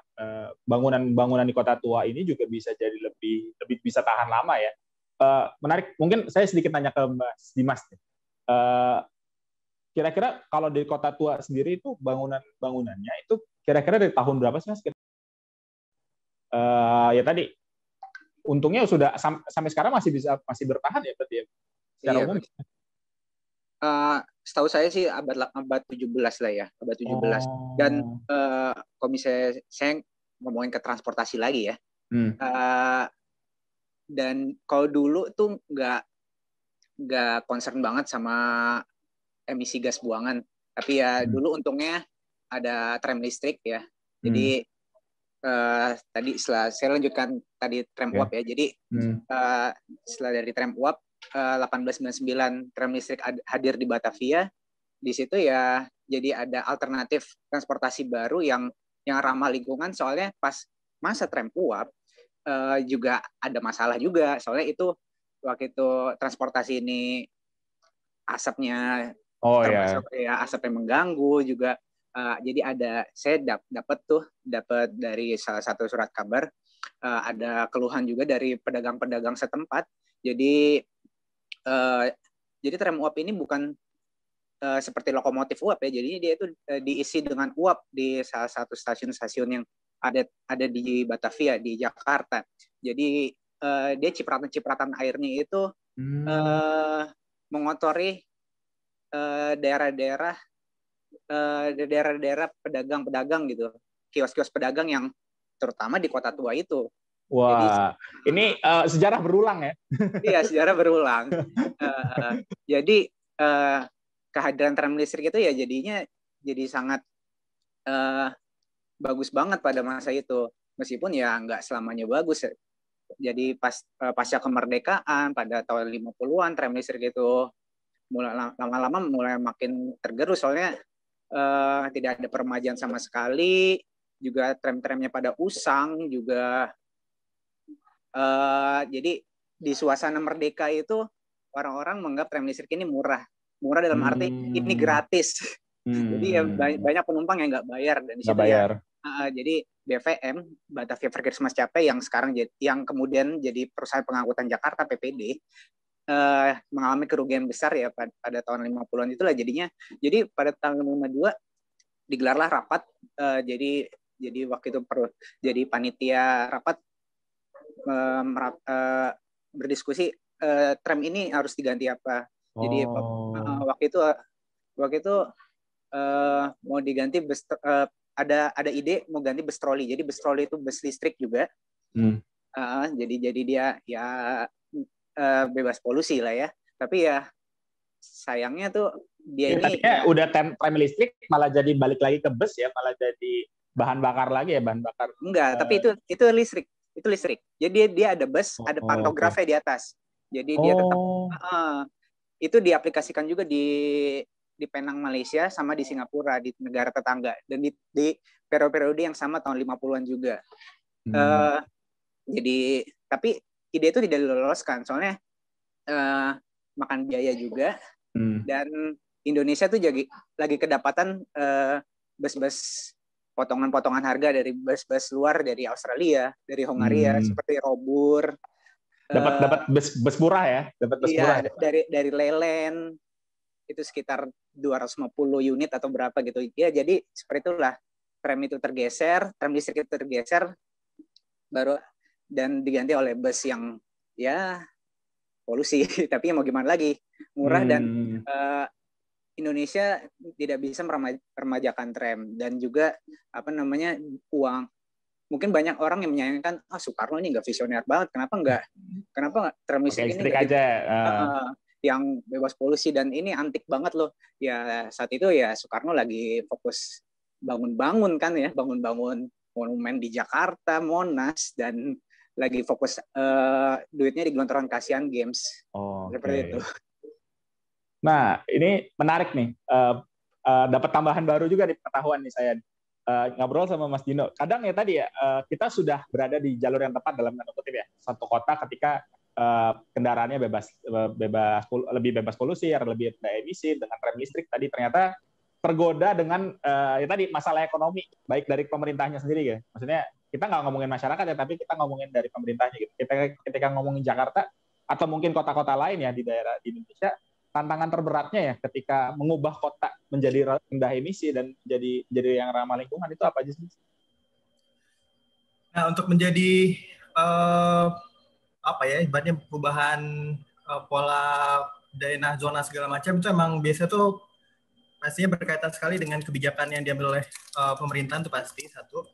bangunan-bangunan di Kota Tua ini juga bisa jadi lebih bisa tahan lama ya. Menarik. Mungkin saya sedikit tanya ke Mas Dimas nih. Kira-kira kalau di Kota Tua sendiri itu bangunannya itu kira-kira dari tahun berapa sih Mas? Ya tadi untungnya sudah sampai sekarang masih bertahan ya berarti ya secara umum. setahu saya sih abad 17 lah ya, abad 17. Dan kalau misalnya saya ngomongin ke transportasi lagi ya. Dan kalau dulu tuh nggak concern banget sama emisi gas buangan, tapi ya dulu untungnya ada tram listrik ya. Jadi tadi setelah saya lanjutkan tadi tram uap ya. Jadi setelah dari tram uap 1899 tram listrik hadir di Batavia. Di situ ya jadi ada alternatif transportasi baru yang ramah lingkungan, soalnya pas masa tram uap juga ada masalah juga, soalnya itu waktu itu transportasi ini asapnya termasuk ya asapnya mengganggu juga. Jadi saya dapat dari salah satu surat kabar ada keluhan juga dari pedagang-pedagang setempat. Jadi tram uap ini bukan seperti lokomotif uap ya. Jadi dia itu diisi dengan uap di salah satu stasiun-stasiun yang ada di Batavia di Jakarta. Jadi dia cipratan airnya itu mengotori daerah-daerah pedagang-pedagang gitu, kios-kios pedagang yang terutama di Kota Tua itu. Wah, ini sejarah berulang ya? Iya, sejarah berulang. Jadi kehadiran tram listrik itu ya jadinya jadi sangat bagus banget pada masa itu, meskipun ya nggak selamanya bagus. Jadi pasca kemerdekaan pada tahun 50-an tram listrik itu lama-lama mulai makin tergerus, soalnya tidak ada peremajaan sama sekali, juga tram-tramnya pada usang juga. Jadi di suasana merdeka itu orang-orang menganggap tram listrik ini murah dalam arti ini gratis. Jadi ya banyak penumpang yang nggak bayar, dan di situ ya jadi BVM Batavia Verkeers Maskapai yang sekarang yang kemudian jadi perusahaan pengangkutan Jakarta PPD mengalami kerugian besar ya pada tahun 50-an itulah jadinya. Jadi pada tahun 52 digelarlah rapat, jadi waktu itu jadi panitia rapat berdiskusi tram ini harus diganti apa. Jadi waktu itu mau diganti ada ide mau ganti bus troli. Jadi bus troli itu bus listrik juga. Jadi dia ya bebas polusi lah ya. Tapi ya sayangnya tuh dia ini udah tram listrik malah jadi balik lagi ke bus ya, malah jadi bahan bakar lagi ya, bahan bakar. Enggak, tapi itu listrik. Itu listrik. Jadi dia ada bus, ada pantografnya di atas. Jadi dia tetap itu diaplikasikan juga di Penang Malaysia sama di Singapura, di negara tetangga, dan di periode yang sama tahun 50-an juga. Jadi tapi ide itu tidak diloloskan soalnya makan biaya juga, dan Indonesia tuh lagi kedapatan bus-bus potongan-potongan harga dari bus-bus luar, dari Australia, dari Hongaria, seperti Robur. Dapat bus murah ya, dapat bus murah ya. Dari Lelen itu sekitar 250 unit atau berapa gitu. Ya jadi seperti itulah tram listrik itu tergeser baru dan diganti oleh bus yang ya polusi. Tapi mau gimana lagi, murah dan Indonesia tidak bisa meremajakan tram, dan juga uang. Mungkin banyak orang yang menyayangkan, Soekarno ini nggak visioner banget, kenapa tram listrik ini aja yang bebas polusi, dan ini antik banget loh. Ya saat itu ya Soekarno lagi fokus bangun monumen di Jakarta, Monas, dan lagi fokus duitnya digelontorkan ke Asian Games. Seperti itu. Nah, ini menarik nih. Dapat tambahan baru juga di pengetahuan nih saya. Ngobrol sama Mas Dino. Kadang ya tadi ya, kita sudah berada di jalur yang tepat dalam tanda kutip ya. Satu kota ketika kendaraannya lebih bebas polusi, lebih rendah emisi dengan tram listrik tadi ternyata tergoda dengan ya tadi masalah ekonomi, baik dari pemerintahnya sendiri ya. Maksudnya kita nggak ngomongin masyarakat ya, tapi kita ngomongin dari pemerintahnya gitu. Ketika ngomongin Jakarta atau mungkin kota-kota lain ya di daerah di Indonesia, tantangan terberatnya ya ketika mengubah kota menjadi rendah emisi dan jadi yang ramah lingkungan itu apa aja sih? Nah, untuk menjadi ibaratnya perubahan pola daerah zona segala macam itu emang biasa tuh pastinya berkaitan sekali dengan kebijakan yang diambil oleh pemerintahan itu pasti satu.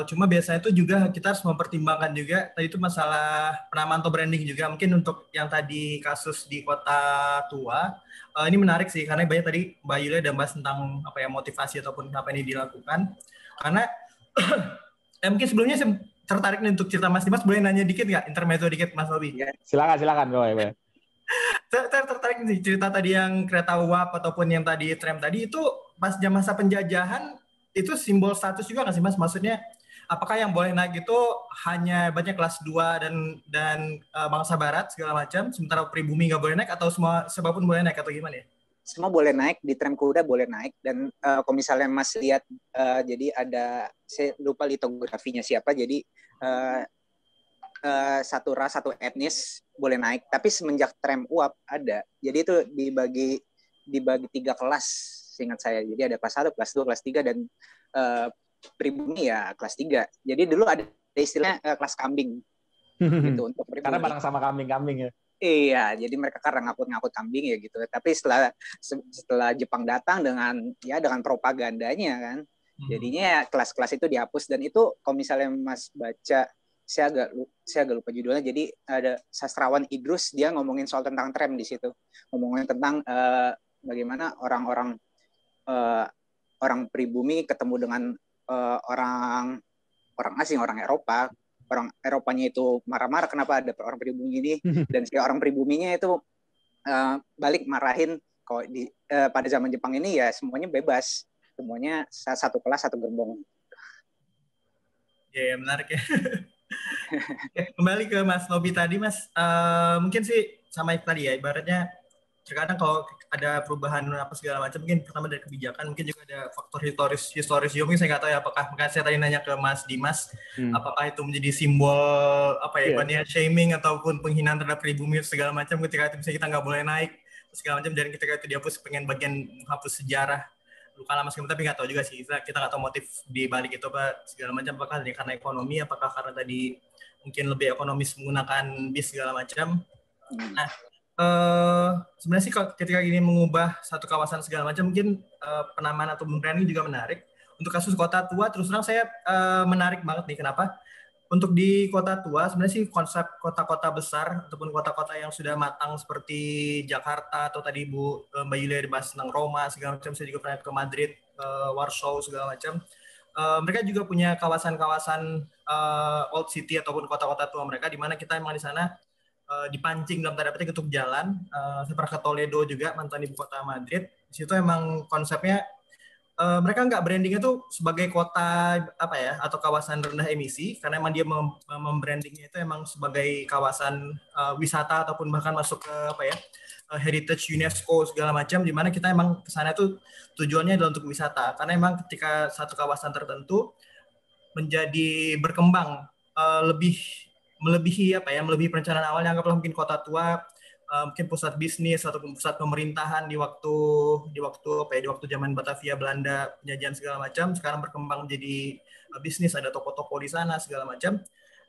Cuma biasanya itu juga kita harus mempertimbangkan juga tadi itu masalah penamaan atau branding juga. Mungkin untuk yang tadi kasus di Kota Tua, ini menarik sih karena banyak tadi Mbak Yulia udah bahas tentang apa ya motivasi ataupun apa ini dilakukan. Karena mungkin sebelumnya saya tertarik nih untuk cerita Mas Dimas, boleh nanya dikit nggak? Intermezzo dikit Mas Robi. Silakan. Boleh. Saya tertarik nih cerita tadi yang kereta uap ataupun yang tadi tram tadi itu pas masa penjajahan itu simbol status juga nggak sih Mas? Maksudnya apakah yang boleh naik itu hanya banyak kelas 2 dan bangsa barat segala macam, sementara pribumi nggak boleh naik atau semua siapapun boleh naik atau gimana ya? Semua boleh naik, di tram kuda boleh naik, dan kalau misalnya Mas lihat jadi ada, saya lupa litografinya siapa, jadi satu ras, satu etnis boleh naik, tapi semenjak tram uap ada, jadi itu dibagi 3 kelas seingat saya. Jadi ada kelas 1, kelas 2, kelas 3, dan pribumi ya kelas 3. Jadi dulu ada istilahnya kelas kambing gitu untuk pribumi. Karena bareng sama kambing-kambing ya. Iya, jadi mereka karena ngangkut kambing ya gitu. Tapi setelah Jepang datang dengan propagandanya kan, jadinya kelas-kelas itu dihapus. Dan itu kalau misalnya Mas baca, saya agak lupa judulnya. Jadi ada sastrawan Idrus, dia ngomongin soal tentang tram di situ, ngomongin tentang bagaimana orang pribumi ketemu dengan orang asing, orang Eropa. Orang Eropanya itu marah-marah kenapa ada orang pribumi ini, dan si orang pribuminya itu balik marahin kalau pada zaman Jepang ini ya semuanya bebas, semuanya satu kelas, satu gerbong. Ya, menarik ya. Kembali ke Mas Nobi tadi Mas, mungkin sih sama tadi ya, ibaratnya terkadang kalau ada perubahan apa segala macam, mungkin pertama dari kebijakan, mungkin juga ada faktor historis juga. Mungkin saya nggak tahu ya apakah, makanya saya tadi nanya ke Mas Dimas, apakah itu menjadi simbol apa ya, shaming ataupun penghinaan terhadap pribumi segala macam ketika itu misalnya kita nggak boleh naik segala macam, dan ketika itu dihapus pengen bagian menghapus sejarah luka lama segala, tapi nggak tahu juga sih, kita nggak tahu motif di balik itu apa segala macam, apakah karena ekonomi, apakah karena tadi mungkin lebih ekonomis menggunakan bis segala macam. Nah, sebenarnya sih ketika ini mengubah satu kawasan segala macam, mungkin penamaan atau branding juga menarik. Untuk kasus Kota Tua, terus terang saya menarik banget nih. Kenapa? Untuk di Kota Tua, sebenarnya sih konsep kota-kota besar ataupun kota-kota yang sudah matang seperti Jakarta atau tadi Mbak Yulia dibahas tentang Roma segala macam. Saya juga pernah ke Madrid, Warsaw segala macam. Mereka juga punya kawasan-kawasan old city ataupun kota-kota tua mereka, di mana kita emang di sana dipancing dalam tanda petik untuk jalan. Saya pernah ke Toledo juga, mantan ibu kota Madrid. Di situ emang konsepnya mereka nggak brandingnya tuh sebagai kota apa ya atau kawasan rendah emisi, karena emang dia membrandingnya itu emang sebagai kawasan wisata ataupun bahkan masuk ke apa ya heritage UNESCO segala macam, di mana kita emang kesana tuh tujuannya adalah untuk wisata, karena emang ketika satu kawasan tertentu menjadi berkembang melebihi perencanaan awalnya, anggaplah mungkin Kota Tua mungkin pusat bisnis ataupun pusat pemerintahan di waktu zaman Batavia Belanda penjajahan segala macam, sekarang berkembang menjadi bisnis, ada toko-toko di sana segala macam,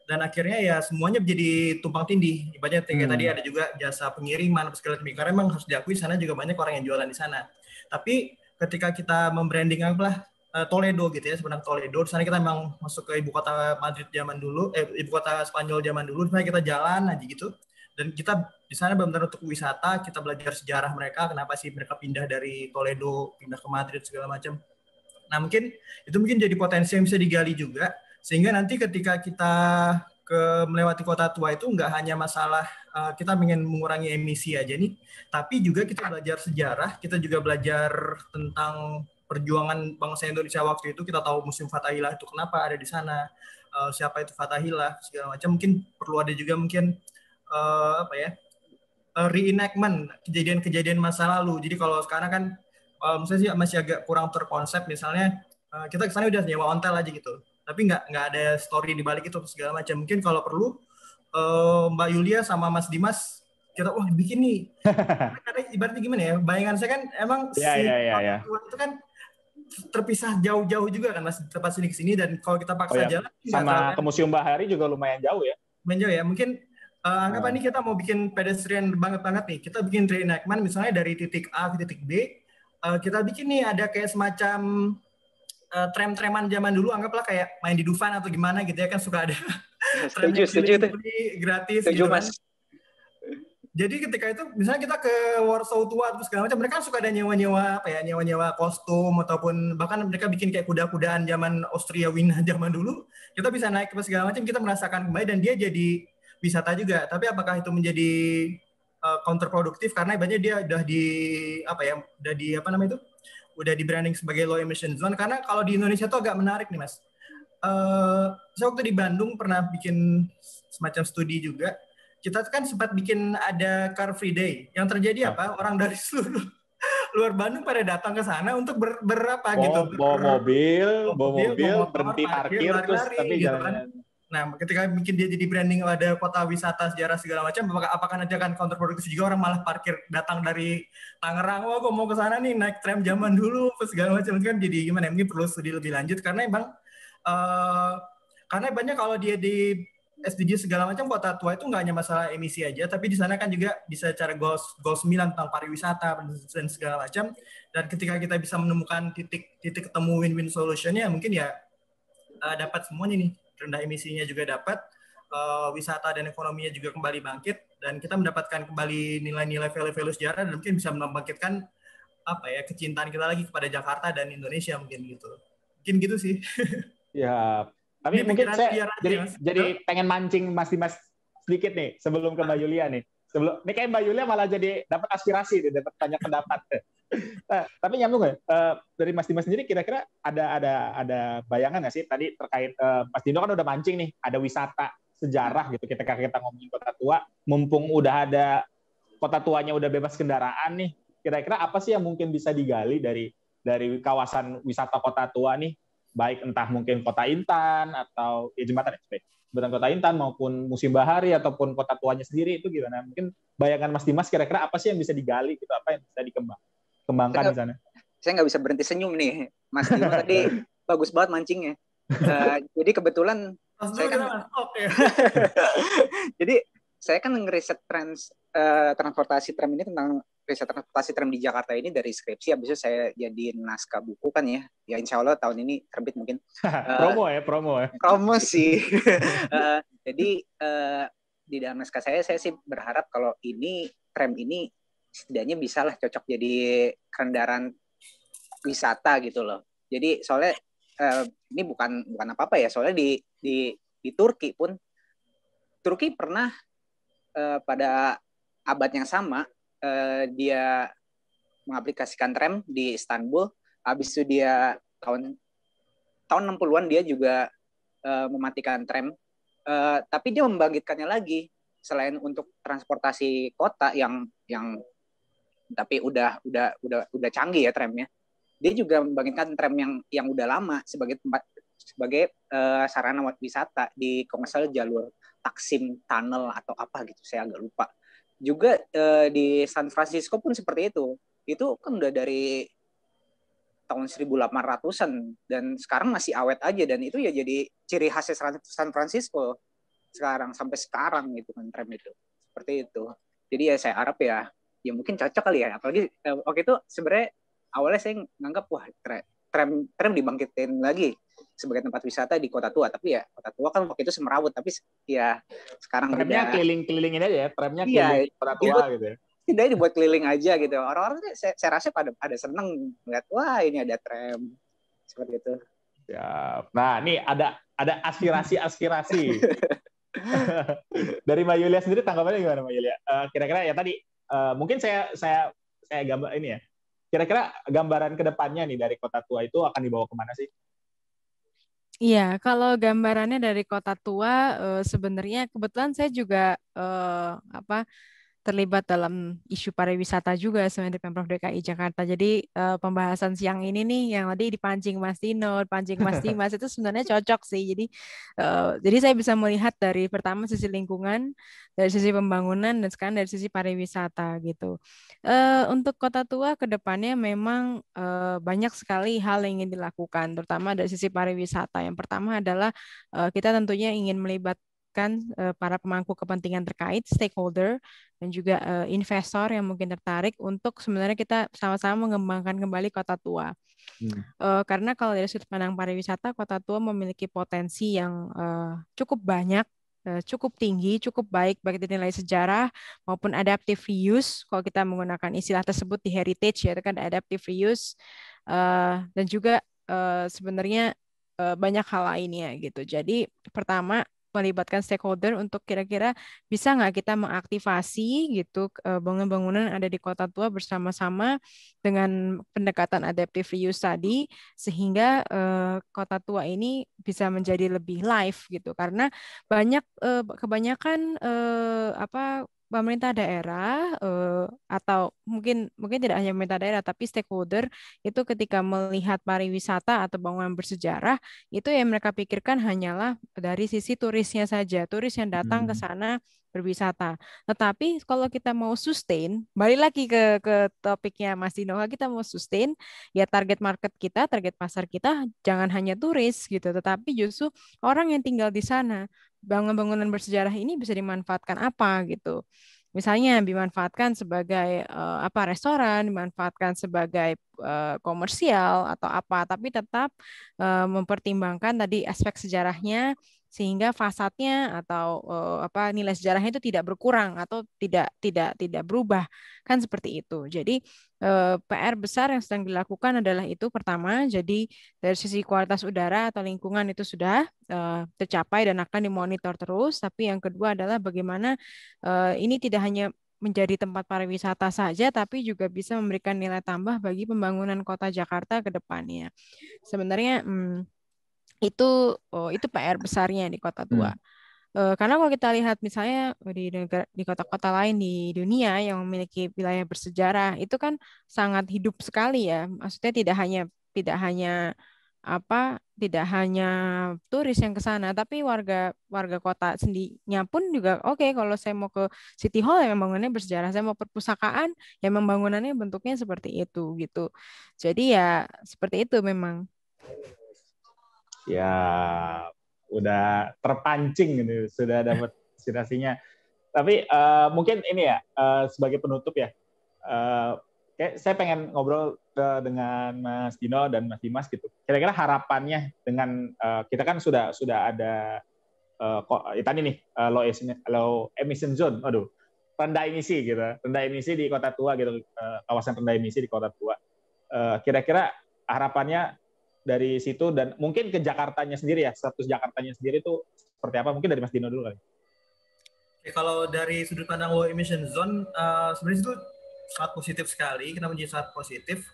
dan akhirnya ya semuanya menjadi tumpang tindih. Ibaratnya tadi ada juga jasa pengiriman segala macam, karena memang harus diakui sana juga banyak orang yang jualan di sana. Tapi ketika kita membranding Toledo gitu ya, sebenarnya Toledo, di sana kita memang masuk ke ibu kota Madrid zaman dulu, ibu kota Spanyol zaman dulu, di sana kita jalan aja gitu. Dan kita di sana benar-benar untuk wisata, kita belajar sejarah mereka, kenapa sih mereka pindah dari Toledo, pindah ke Madrid segala macam. Nah mungkin itu jadi potensi yang bisa digali juga, sehingga nanti ketika kita melewati Kota Tua itu nggak hanya masalah kita ingin mengurangi emisi aja nih, tapi juga kita belajar sejarah, kita juga belajar tentang perjuangan bangsa Indonesia waktu itu. Kita tahu Museum Fathahillah itu kenapa ada di sana, siapa itu Fathahillah segala macam. Mungkin perlu ada juga mungkin reenactment kejadian-kejadian masa lalu. Jadi kalau sekarang kan misalnya sih masih agak kurang terkonsep, misalnya kita kesana udah nyewa ontel aja gitu, tapi nggak ada story di balik itu segala macam. Mungkin kalau perlu Mbak Yulia sama Mas Dimas kita bikin nih. Karena ibaratnya gimana ya, bayangan saya kan emang itu kan terpisah jauh-jauh juga kan Mas, tempat sini ke sini, dan kalau kita paksa jalan sama ke Museum Bahari juga lumayan jauh ya. Lumayan jauh ya. Mungkin anggap ini kita mau bikin pedestrian banget nih, kita bikin reenactment misalnya dari titik A ke titik B, kita bikin nih ada kayak semacam tram-traman zaman dulu, anggaplah kayak main di Dufan atau gimana gitu ya kan, suka ada tram yang Setuju tuh. gratis Setuju, gitu kan. Mas. Jadi ketika itu misalnya kita ke Warsaw tua terus segala macam, mereka suka ada nyewa-nyewa kostum, ataupun bahkan mereka bikin kayak kuda-kudaan zaman Austria Wina zaman dulu. Kita bisa naik ke segala macam, kita merasakan kembali dan dia jadi wisata juga. Tapi apakah itu menjadi counterproduktif karena ibaratnya dia udah udah di branding sebagai low emission zone. Karena kalau di Indonesia tuh agak menarik nih, Mas. Saya waktu di Bandung pernah bikin semacam studi juga. Kita kan sempat bikin ada Car Free Day. Yang terjadi apa? Orang dari seluruh luar Bandung pada datang ke sana untuk bawa mobil, motor, berhenti parkir, terus tapi gitu jalan. Kan. Nah, ketika bikin dia jadi branding ada kota wisata sejarah segala macam, apakah nanti akan counterproduktif juga, orang malah parkir datang dari Tangerang, wah gue mau ke sana nih naik tram zaman dulu, segala macam, kan jadi gimana? Mungkin perlu studi lebih lanjut karena emang karena banyak kalau dia di SDG segala macam, kota tua itu nggak hanya masalah emisi aja, tapi di sana kan juga bisa cara goal 9 tentang pariwisata dan segala macam. Dan ketika kita bisa menemukan titik ketemu win-win solutionnya, mungkin ya dapat semuanya nih, rendah emisinya juga dapat, wisata dan ekonominya juga kembali bangkit, dan kita mendapatkan kembali nilai-nilai value sejarah, dan mungkin bisa membangkitkan kecintaan kita lagi kepada Jakarta dan Indonesia, mungkin gitu sih. Ya. Tapi mungkin saya jadi pengen mancing Mas Dimas sedikit nih sebelum ke Mbak Yulia nih. Ini kayak Mbak Yulia malah jadi dapat aspirasi, dapat banyak pendapat. Tapi nyambung nggak? Dari Mas Dimas sendiri kira-kira ada bayangan nggak sih tadi terkait Mas Dino kan udah mancing nih, ada wisata sejarah gitu. Ketika kita ngomongin kota tua, mumpung udah ada kota tuanya udah bebas kendaraan nih, kira-kira apa sih yang mungkin bisa digali dari kawasan wisata kota tua nih? Baik entah mungkin Kota Intan atau jembatan Kota Intan maupun Museum Bahari ataupun kota tuanya sendiri, itu gimana? Mungkin bayangan Mas Dimas kira-kira apa sih yang bisa digali gitu, apa yang bisa dikembangkan di sana? Saya nggak bisa berhenti senyum nih, Mas Dimas tadi bagus banget mancingnya. Jadi kebetulan saya kan jadi saya kan ngeriset transportasi tram ini, tentang riset transportasi tram di Jakarta ini dari skripsi, habis itu saya jadiin naskah buku kan ya. Ya insya Allah tahun ini terbit mungkin. Promo sih. Jadi di dalam naskah saya sih berharap kalau ini tram ini setidaknya bisa lah cocok jadi kendaraan wisata gitu loh. Jadi soalnya ini bukan apa-apa ya, soalnya di Turki pun, Turki pernah pada abad yang sama dia mengaplikasikan tram di Istanbul. Habis itu dia tahun 60-an dia juga mematikan tram, tapi dia membangkitkannya lagi. Selain untuk transportasi kota yang tapi udah canggih ya tramnya, dia juga membangkitkan tram yang udah lama sebagai sarana wisata di, kalau nggak salah, jalur Taksim Tunnel atau apa gitu, saya agak lupa. Juga di San Francisco pun seperti itu. Itu kan udah dari tahun 1800-an dan sekarang masih awet aja, dan itu ya jadi ciri khasnya San Francisco sampai sekarang gitu kan, tram itu. Seperti itu. Jadi ya saya harap ya mungkin cocok kali ya. Apalagi waktu itu sebenarnya awalnya saya nganggap wah tram dibangkitin lagi sebagai tempat wisata di kota tua, tapi ya kota tua kan waktu itu Semerawut, tapi ya sekarang tramnya keliling-kelilingin aja ya, tramnya keliling kota tua gitu ya. Tidak dibuat keliling aja gitu. Orang-orang saya rasa pada seneng ngeliat, wah ini ada tram seperti itu. Ya. Nah, ini ada aspirasi dari Mbak Yulia sendiri, tanggapannya gimana Mbak Yulia? Kira-kira ya tadi mungkin saya gambar ini ya. Kira-kira gambaran kedepannya nih dari kota tua itu akan dibawa kemana sih? Iya, kalau gambarannya dari kota tua, sebenarnya kebetulan saya juga terlibat dalam isu pariwisata juga sebenarnya di Pemprov DKI Jakarta. Jadi pembahasan siang ini nih yang tadi dipancing Mas Dino, pancing Mas Dimas itu sebenarnya cocok sih. Jadi saya bisa melihat dari pertama sisi lingkungan, dari sisi pembangunan, dan sekarang dari sisi pariwisata gitu. Untuk kota tua ke depannya memang banyak sekali hal yang ingin dilakukan, terutama dari sisi pariwisata. Yang pertama adalah kita tentunya ingin melibatkan para pemangku kepentingan terkait, stakeholder, dan juga investor yang mungkin tertarik untuk sebenarnya kita sama-sama mengembangkan kembali Kota Tua. Karena kalau dari sudut pandang pariwisata, Kota Tua memiliki potensi yang cukup banyak, cukup tinggi, cukup baik dari nilai sejarah maupun adaptive reuse. Kalau kita menggunakan istilah tersebut di heritage, ya itu kan adaptive reuse, dan juga sebenarnya banyak hal lainnya gitu. Jadi pertama melibatkan stakeholder untuk kira-kira bisa nggak kita mengaktifasi gitu bangunan-bangunan yang ada di Kota Tua bersama-sama dengan pendekatan adaptive reuse tadi, sehingga Kota Tua ini bisa menjadi lebih live gitu. Karena kebanyakan pemerintah daerah atau mungkin tidak hanya pemerintah daerah tapi stakeholder itu ketika melihat pariwisata atau bangunan bersejarah itu yang mereka pikirkan hanyalah dari sisi turisnya saja, turis yang datang ke sana berwisata. Tetapi kalau kita mau sustain, balik lagi ke topiknya Mas Dino, kalau kita mau sustain, ya target market kita, target pasar kita jangan hanya turis gitu, tetapi justru orang yang tinggal di sana. Bangunan-bangunan bersejarah ini bisa dimanfaatkan apa gitu. Misalnya dimanfaatkan sebagai restoran, dimanfaatkan sebagai komersial atau apa, tapi tetap mempertimbangkan tadi aspek sejarahnya sehingga fasadnya atau nilai sejarahnya itu tidak berkurang atau tidak berubah, kan seperti itu. Jadi PR besar yang sedang dilakukan adalah itu pertama, jadi dari sisi kualitas udara atau lingkungan itu sudah tercapai dan akan dimonitor terus. Tapi yang kedua adalah bagaimana ini tidak hanya menjadi tempat pariwisata saja, tapi juga bisa memberikan nilai tambah bagi pembangunan kota Jakarta ke depannya. Sebenarnya itu PR besarnya di Kota Tua. Karena kalau kita lihat misalnya di kota-kota lain di dunia yang memiliki wilayah bersejarah itu kan sangat hidup sekali ya. Maksudnya tidak hanya turis yang ke sana, tapi warga kota sendirinya pun juga oke, kalau saya mau ke City Hall ya membangunannya bersejarah, saya mau perpustakaan ya membangunannya bentuknya seperti itu gitu. Jadi ya seperti itu memang. Ya udah terpancing gitu, sudah dapat inspirasinya. Tapi mungkin ini ya sebagai penutup ya, kayak saya pengen ngobrol dengan Mas Dino dan Mas Dimas gitu. Kira-kira harapannya dengan kita kan sudah ada tadi nih low emission zone, rendah emisi gitu, rendah emisi di Kota Tua gitu, kawasan rendah emisi di Kota Tua. Kira-kira harapannya dari situ dan mungkin ke Jakartanya sendiri ya, status Jakartanya sendiri itu seperti apa? Mungkin dari Mas Dino dulu kali. Kalau dari sudut pandang low emission zone, sebenarnya itu sangat positif sekali. Kenapa menjadi sangat positif?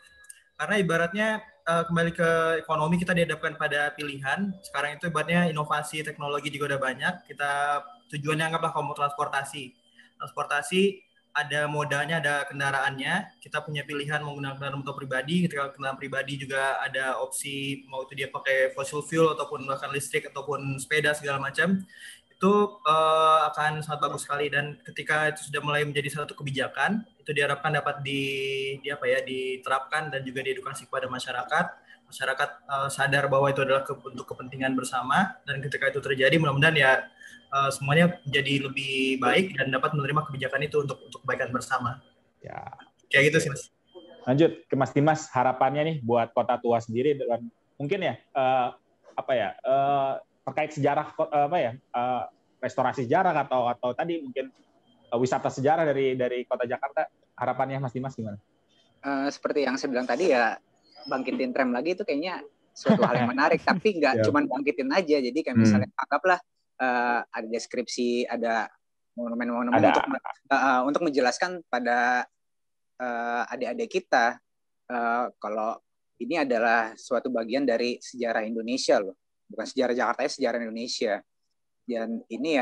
Karena ibaratnya kembali ke ekonomi, kita dihadapkan pada pilihan. Sekarang itu ibaratnya inovasi teknologi juga udah banyak. Kita tujuannya anggaplah kamu transportasi. Transportasi ada modanya, ada kendaraannya. Kita punya pilihan menggunakan kendaraan motor pribadi. Ketika kendaraan pribadi juga ada opsi mau itu dia pakai fossil fuel ataupun bahkan listrik ataupun sepeda segala macam. Itu akan sangat bagus sekali, dan ketika itu sudah mulai menjadi satu kebijakan, itu diharapkan dapat diterapkan dan juga diedukasi kepada masyarakat sadar bahwa itu adalah untuk kepentingan bersama, dan ketika itu terjadi mudah-mudahan ya semuanya menjadi lebih baik dan dapat menerima kebijakan itu untuk kebaikan bersama. Ya. Kayak gitu sih, Mas. Lanjut ke Mas Dimas, harapannya nih buat Kota Tua sendiri dan mungkin ya terkait sejarah restorasi sejarah atau tadi mungkin wisata sejarah dari Kota Jakarta, harapannya Mas Dimas gimana? Seperti yang saya bilang tadi ya, bangkitin tram lagi itu kayaknya suatu hal yang menarik, tapi nggak cuma bangkitin aja. Jadi kayak misalnya anggaplah ada deskripsi, ada monumen-monumen untuk menjelaskan pada adik-adik kita kalau ini adalah suatu bagian dari sejarah Indonesia loh. Bukan sejarah Jakarta, sejarah Indonesia. Dan ini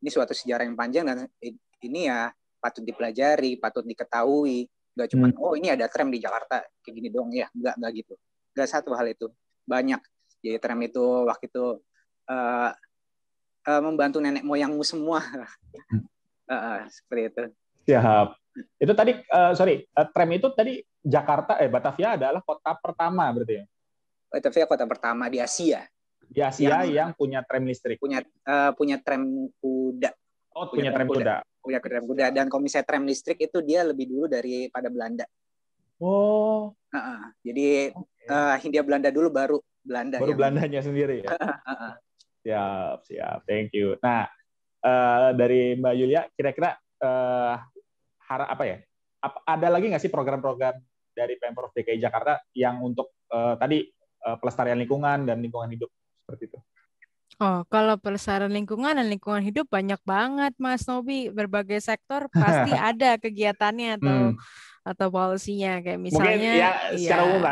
suatu sejarah yang panjang, dan ini ya patut dipelajari, patut diketahui. Gak cuma ini ada tram di Jakarta kayak gini doang ya, nggak gitu. Nggak satu hal itu, banyak. Jadi tram itu waktu itu membantu nenek moyangmu semua. Seperti itu. Siap. Itu tadi tram itu tadi Jakarta Batavia adalah kota pertama berarti ya? Batavia kota pertama di Asia. Di Asia yang punya tram listrik. Punya tram kuda. Oh, punya tram kuda. Punya tram kuda. Dan kalau misalnya tram listrik itu dia lebih dulu daripada Belanda. Oh. Jadi Hindia Belanda dulu baru Belanda. Baru Belandanya sendiri ya. Siap. Thank you. Nah, dari Mbak Yulia, kira-kira ada lagi nggak sih program-program dari Pemprov DKI Jakarta yang untuk tadi pelestarian lingkungan dan lingkungan hidup seperti itu? Oh, kalau pelestarian lingkungan dan lingkungan hidup banyak banget, Mas Nobi. Berbagai sektor pasti ada kegiatannya atau polisinya. Kayak misalnya, mungkin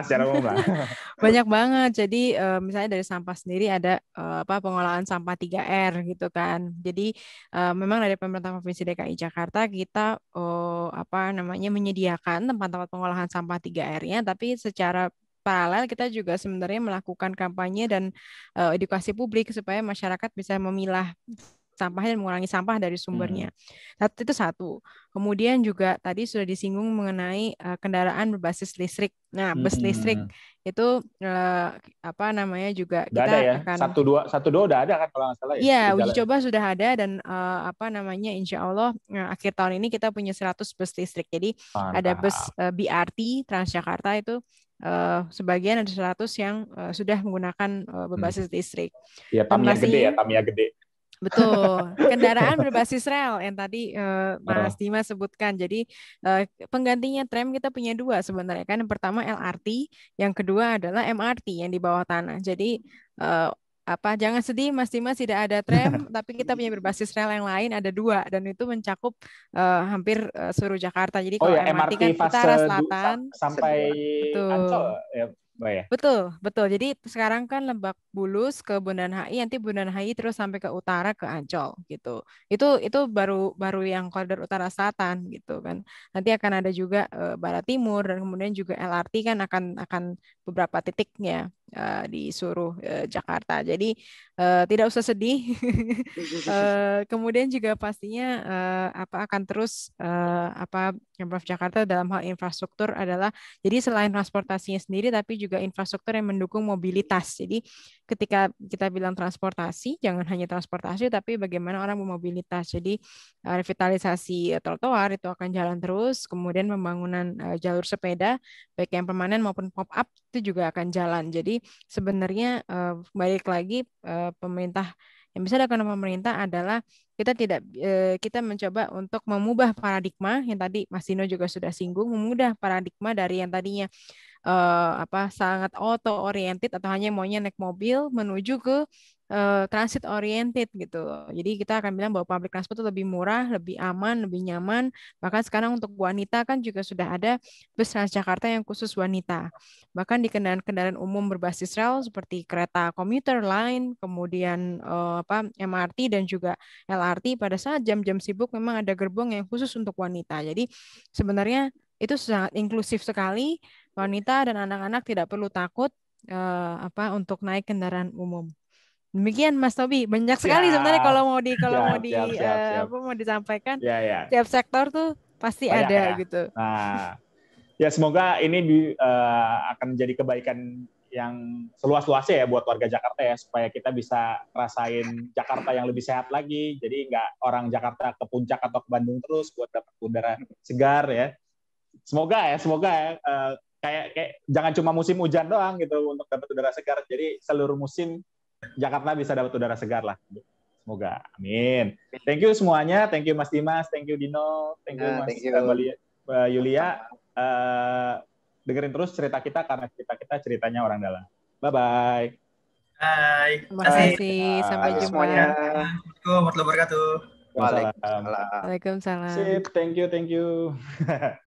secara umum lah. Banyak banget. Jadi misalnya dari sampah sendiri ada pengolahan sampah 3R gitu kan. Jadi memang dari pemerintah Provinsi DKI Jakarta kita menyediakan tempat-tempat pengolahan sampah 3R-nya, tapi secara paralel kita juga sebenarnya melakukan kampanye dan edukasi publik supaya masyarakat bisa memilah sampahnya dan mengurangi sampah dari sumbernya. Itu satu. Kemudian juga tadi sudah disinggung mengenai kendaraan berbasis listrik. Nah, bus listrik itu juga udah kita ada ya? akan satu dua udah ada kan kalau nggak salah ya? Iya, uji coba sudah ada dan insya Allah akhir tahun ini kita punya 100 bus listrik. Jadi ada bus BRT Transjakarta itu sebagian ada 100 yang sudah menggunakan berbasis listrik. Iya, Tamiya gede. Betul, kendaraan berbasis rel yang tadi Mas Dimas sebutkan. Jadi penggantinya tram kita punya 2 sebenarnya kan. Yang pertama LRT, yang kedua adalah MRT yang di bawah tanah. Jadi jangan sedih Mas Dimas tidak ada tram, tapi kita punya berbasis rel yang lain ada 2 dan itu mencakup hampir seluruh Jakarta. Jadi kalau MRT kan utara selatan sampai Ancol ya. Betul. Jadi sekarang kan Lebak Bulus ke Bundaran HI, nanti Bundaran HI terus sampai ke utara ke Ancol gitu. Itu baru yang koridor utara selatan gitu kan. Nanti akan ada juga barat timur dan kemudian juga LRT kan akan beberapa titiknya di seluruh Jakarta. Jadi tidak usah sedih. Kemudian juga pastinya akan terus Pemprov Jakarta dalam hal infrastruktur adalah jadi selain transportasinya sendiri tapi juga infrastruktur yang mendukung mobilitas. Jadi ketika kita bilang transportasi jangan hanya transportasi tapi bagaimana orang bermobilitas. Jadi revitalisasi trotoar itu akan jalan terus, kemudian pembangunan jalur sepeda baik yang permanen maupun pop up itu juga akan jalan. Jadi sebenarnya balik lagi pemerintah yang bisa dilakukan pemerintah adalah kita mencoba untuk mengubah paradigma yang tadi Mas Dino juga sudah singgung, mengubah paradigma dari yang tadinya sangat auto oriented atau hanya maunya naik mobil menuju ke transit oriented gitu. Jadi kita akan bilang bahwa public transport itu lebih murah, lebih aman, lebih nyaman. Bahkan sekarang untuk wanita kan juga sudah ada bus Transjakarta yang khusus wanita. Bahkan di kendaraan-kendaraan umum berbasis rel seperti kereta komuter line, kemudian MRT dan juga LRT pada saat jam-jam sibuk memang ada gerbong yang khusus untuk wanita. Jadi sebenarnya itu sangat inklusif sekali. Wanita dan anak-anak tidak perlu takut untuk naik kendaraan umum. Demikian Mas Tobi, banyak sekali sebenarnya kalau mau disampaikan. Tiap sektor tuh pasti banyak ada ya. Gitu. Nah, ya semoga ini akan menjadi kebaikan yang seluas-luasnya ya buat warga Jakarta ya, supaya kita bisa rasain Jakarta yang lebih sehat lagi. Jadi nggak orang Jakarta ke puncak atau ke Bandung terus buat dapat udara segar ya. Semoga ya kayak jangan cuma musim hujan doang gitu untuk dapat udara segar. Jadi seluruh musim Jakarta bisa dapat udara segar lah. Semoga. Amin. Thank you semuanya. Thank you Mas Dimas. Thank you Dino. Thank you Mas Yulia. Dengerin terus cerita kita karena kita ceritanya orang dalam. Bye-bye. Hai. Terima kasih. Sampai jumpa. Semuanya. Assalamualaikum warahmatullahi wabarakatuh. Waalaikumsalam. Waalaikumsalam. Sip. Thank you.